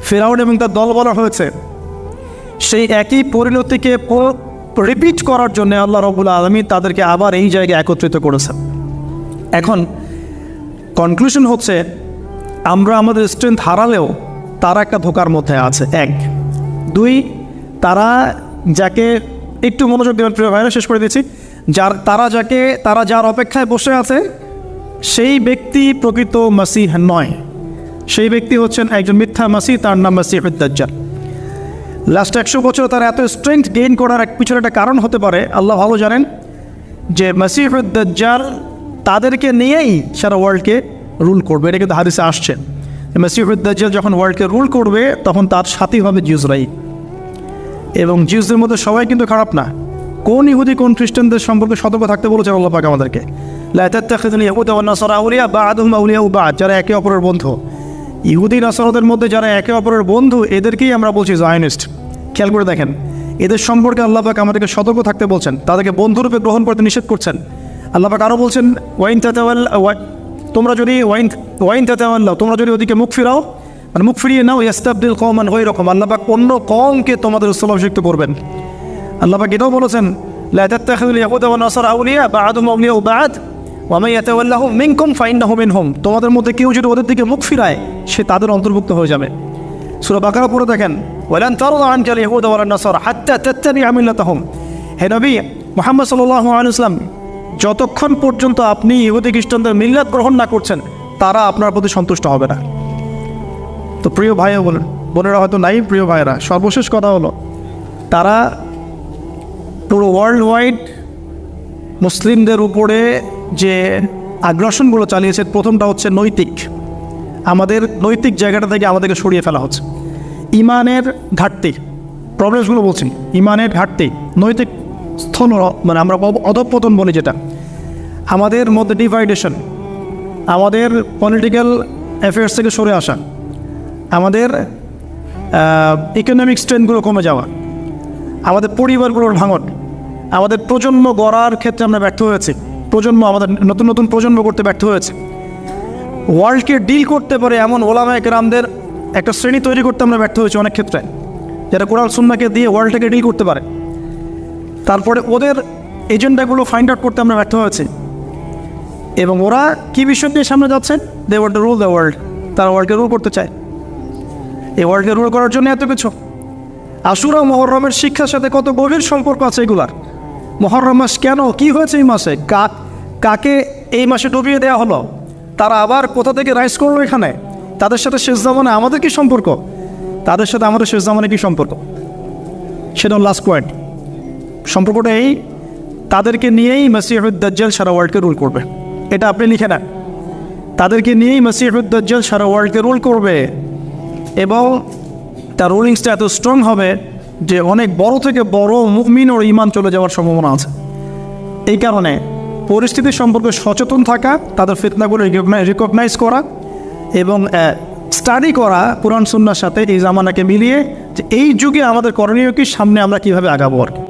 ফিরআউন এবং তার দলবল হয়েছে, সেই একই পরিণতিকে রিপিট করার জন্য আল্লাহ রাব্বুল আলামিন তাদেরকে আবার এই জায়গায় একত্রিত করেছেন। এখন কনক্লুশন হচ্ছে, আমরা আমাদের স্ট্রেংথ হারালেও তারা একটা ধোকার মধ্যে আছে। 1, 2, তারা যাকে একটু মনোযোগ দেওয়ার প্রিয় ভাইরা, শেষ করে দিচ্ছি, তারা যার অপেক্ষায় বসে আছে সেই ব্যক্তি প্রকৃত মাসিহ নয়। সেই ব্যক্তি হচ্ছেন একজন মিথ্যা মাসিহ, তার নাম মাসিহুদ দাজ্জাল। লাস্ট 100 বছর তারা এত স্ট্রেংথ গেইন করার পিছনে একটা কারণ হতে পারে, আল্লাহ ভালো জানেন, যে মাসিহুদ দাজ্জাল তাদেরকে নিয়েই সারা ওয়ার্ল্ডকে রুল করবে। এটা কিন্তু হাদিসে আসছে, মাসিহুদ দাজ্জাল যখন ওয়ার্ল্ডকে রুল করবে তখন তার সাথী হবে জিউসরাই। এবং জিউসদের মধ্যে সবাই কিন্তু খারাপ না। কোন ইহুদি কোন খ্রিস্টানদের সম্পর্কে সতর্ক থাকতে বলেছেন আল্লাহ পাক আমাদেরকে? লা তাত্তাখিযুল ইয়াহুদা ওয়ান নাসারা আউলিয়া বা'দুহুম আউলিয়াউ বা'দ, যারা একে অপরের বন্ধু। ইহুদি নাসারাদের মধ্যে যারা একে অপরের বন্ধু, এদেরকেই আমরা বলছি জায়নিস্ট। খেয়াল করে দেখেন, এদের সম্পর্কে আল্লাহ পাক আমাদেরকে সতর্ক থাকতে বলছেন, তাদেরকে বন্ধুরূপে গ্রহণ করতে নিষেধ করছেন। আল্লাহ পাক আরও বলছেন, তোমরা যদি ওদিকে মুখ ফিরাও, মানে মুখ ফিরিয়ে নাও, ইয়াস্তাবদিল কওমান গায়রাকুম, আল্লাহ পাক অন্য কওমকে তোমাদের স্থলাভিষিক্ত করবেন। আল্লাহ পাক এটাও বলেছেন, লা তাত্তাখিযুল ইয়াহুদা ওয়ান নাসারা আউলিয়া বা'দুহুম আউলিয়াউ বা'দ ওয়া মান ইয়াতাওয়াল্লাহুম মিনকুম ফাইন্নাহু মিনহুম, তোমাদের মধ্যে কেউ যদি ওদের দিকে মুখ ফিরায় সে তাদের অন্তর্ভুক্ত হয়ে যাবে। সূরা বাকারা পড়ে দেখেন, ওয়ালান তারদা আনকাল ইয়াহুদা ওয়ালান নাসারা হাত্তা তাত্তাবি'a মিল্লাতাহুম। হে নবী মুহাম্মদ সাল্লাল্লাহু আলাইহি ওয়াসাল্লাম, যতক্ষণ পর্যন্ত আপনি ইহুদি খ্রিস্টানদের মিল্লাত গ্রহণ না করছেন, তারা আপনার প্রতি সন্তুষ্ট হবে না। তো প্রিয় ভাই বোনেরা হয়তো নাই, প্রিয় ভাইরা, সর্বশেষ কথা হলো, তারা পুরো ওয়ার্ল্ড ওয়াইড মুসলিমদের উপরে যে আগ্রাসনগুলো চালিয়েছে, প্রথমটা হচ্ছে নৈতিক। আমাদের নৈতিক জায়গাটা থেকে আমাদেরকে সরিয়ে ফেলা হচ্ছে। ইমানের ঘাটতি, প্রবলেমসগুলো বলছি, ইমানের ঘাটতি, নৈতিক স্থল, মানে আমরা অধঃপতন বলি যেটা, আমাদের মধ্যে ডিভাইডেশন, আমাদের পলিটিক্যাল অ্যাফেয়ার্স থেকে সরে আসা, আমাদের ইকোনমিক স্ট্রেন্থগুলো কমে যাওয়া, আমাদের পরিবারগুলোর ভাঙন, আমাদের প্রজন্ম গড়ার ক্ষেত্রে আমরা ব্যর্থ হয়েছি, আমাদের নতুন নতুন প্রজন্ম করতে ব্যর্থ হয়েছে। ওয়ার্ল্ডকে ডিল করতে পারে এমন ওলামায়ে কেরামদের একটা শ্রেণী তৈরি করতে আমরা ব্যর্থ হয়েছি অনেক ক্ষেত্রে, যারা কোরআন সুন্নাহকে দিয়ে ওয়ার্ল্ডটাকে ডিল করতে পারে। তারপরে ওদের এজেন্ডাগুলো ফাইন্ড আউট করতে আমরা ব্যর্থ হয়েছি। এবং ওরা কী বিষয় নিয়ে সামনে যাচ্ছেন? They want to rule the world, তারা ওয়ার্ল্ডকে রুল করতে চায়। এই ওয়ার্ল্ডকে রুল করার জন্য এত কিছু। আশুরা মুহররমের শিক্ষার সাথে কত গভীর সম্পর্ক আছে এগুলার। মুহররম মাস কেন, কি হয়েছে এই মাসে, কাকে এই মাসে ডুবিয়ে দেওয়া হলো, তারা আবার কোথা থেকে রাইজ করলো এখানে, তাদের সাথে শেষ জামানে আমাদের কি সম্পর্ক, তাদের সাথে আমাদের শেষ জামানে কি সম্পর্ক, সেটা লাস্ট পয়েন্ট। সম্পর্কটা এই, তাদেরকে নিয়েই মসিহুদ দাজ্জাল সারা ওয়ার্ল্ডকে রুল করবে, এটা আপনি লিখে নেন। তাদেরকে নিয়েই মসিহুদ দাজ্জাল সারা ওয়ার্ল্ডকে রুল করবে, এবং তার রুলিংসটা এত স্ট্রং হবে যে অনেক বড় থেকে বড় মুমিন ও ঈমান চলে যাওয়ার সম্ভাবনা আছে। এই কারণে পরিস্থিতি সম্পর্কে সচেতন থাকা, তাদের ফিতনাগুলো রিকগনাইজ করা এবং স্টাডি করা কুরআন সুন্নাহর সাথে এই জামানাকে মিলিয়ে, যে এই যুগে আমাদের করণীয় কি, সামনে আমরা কীভাবে আগাবো আর কি।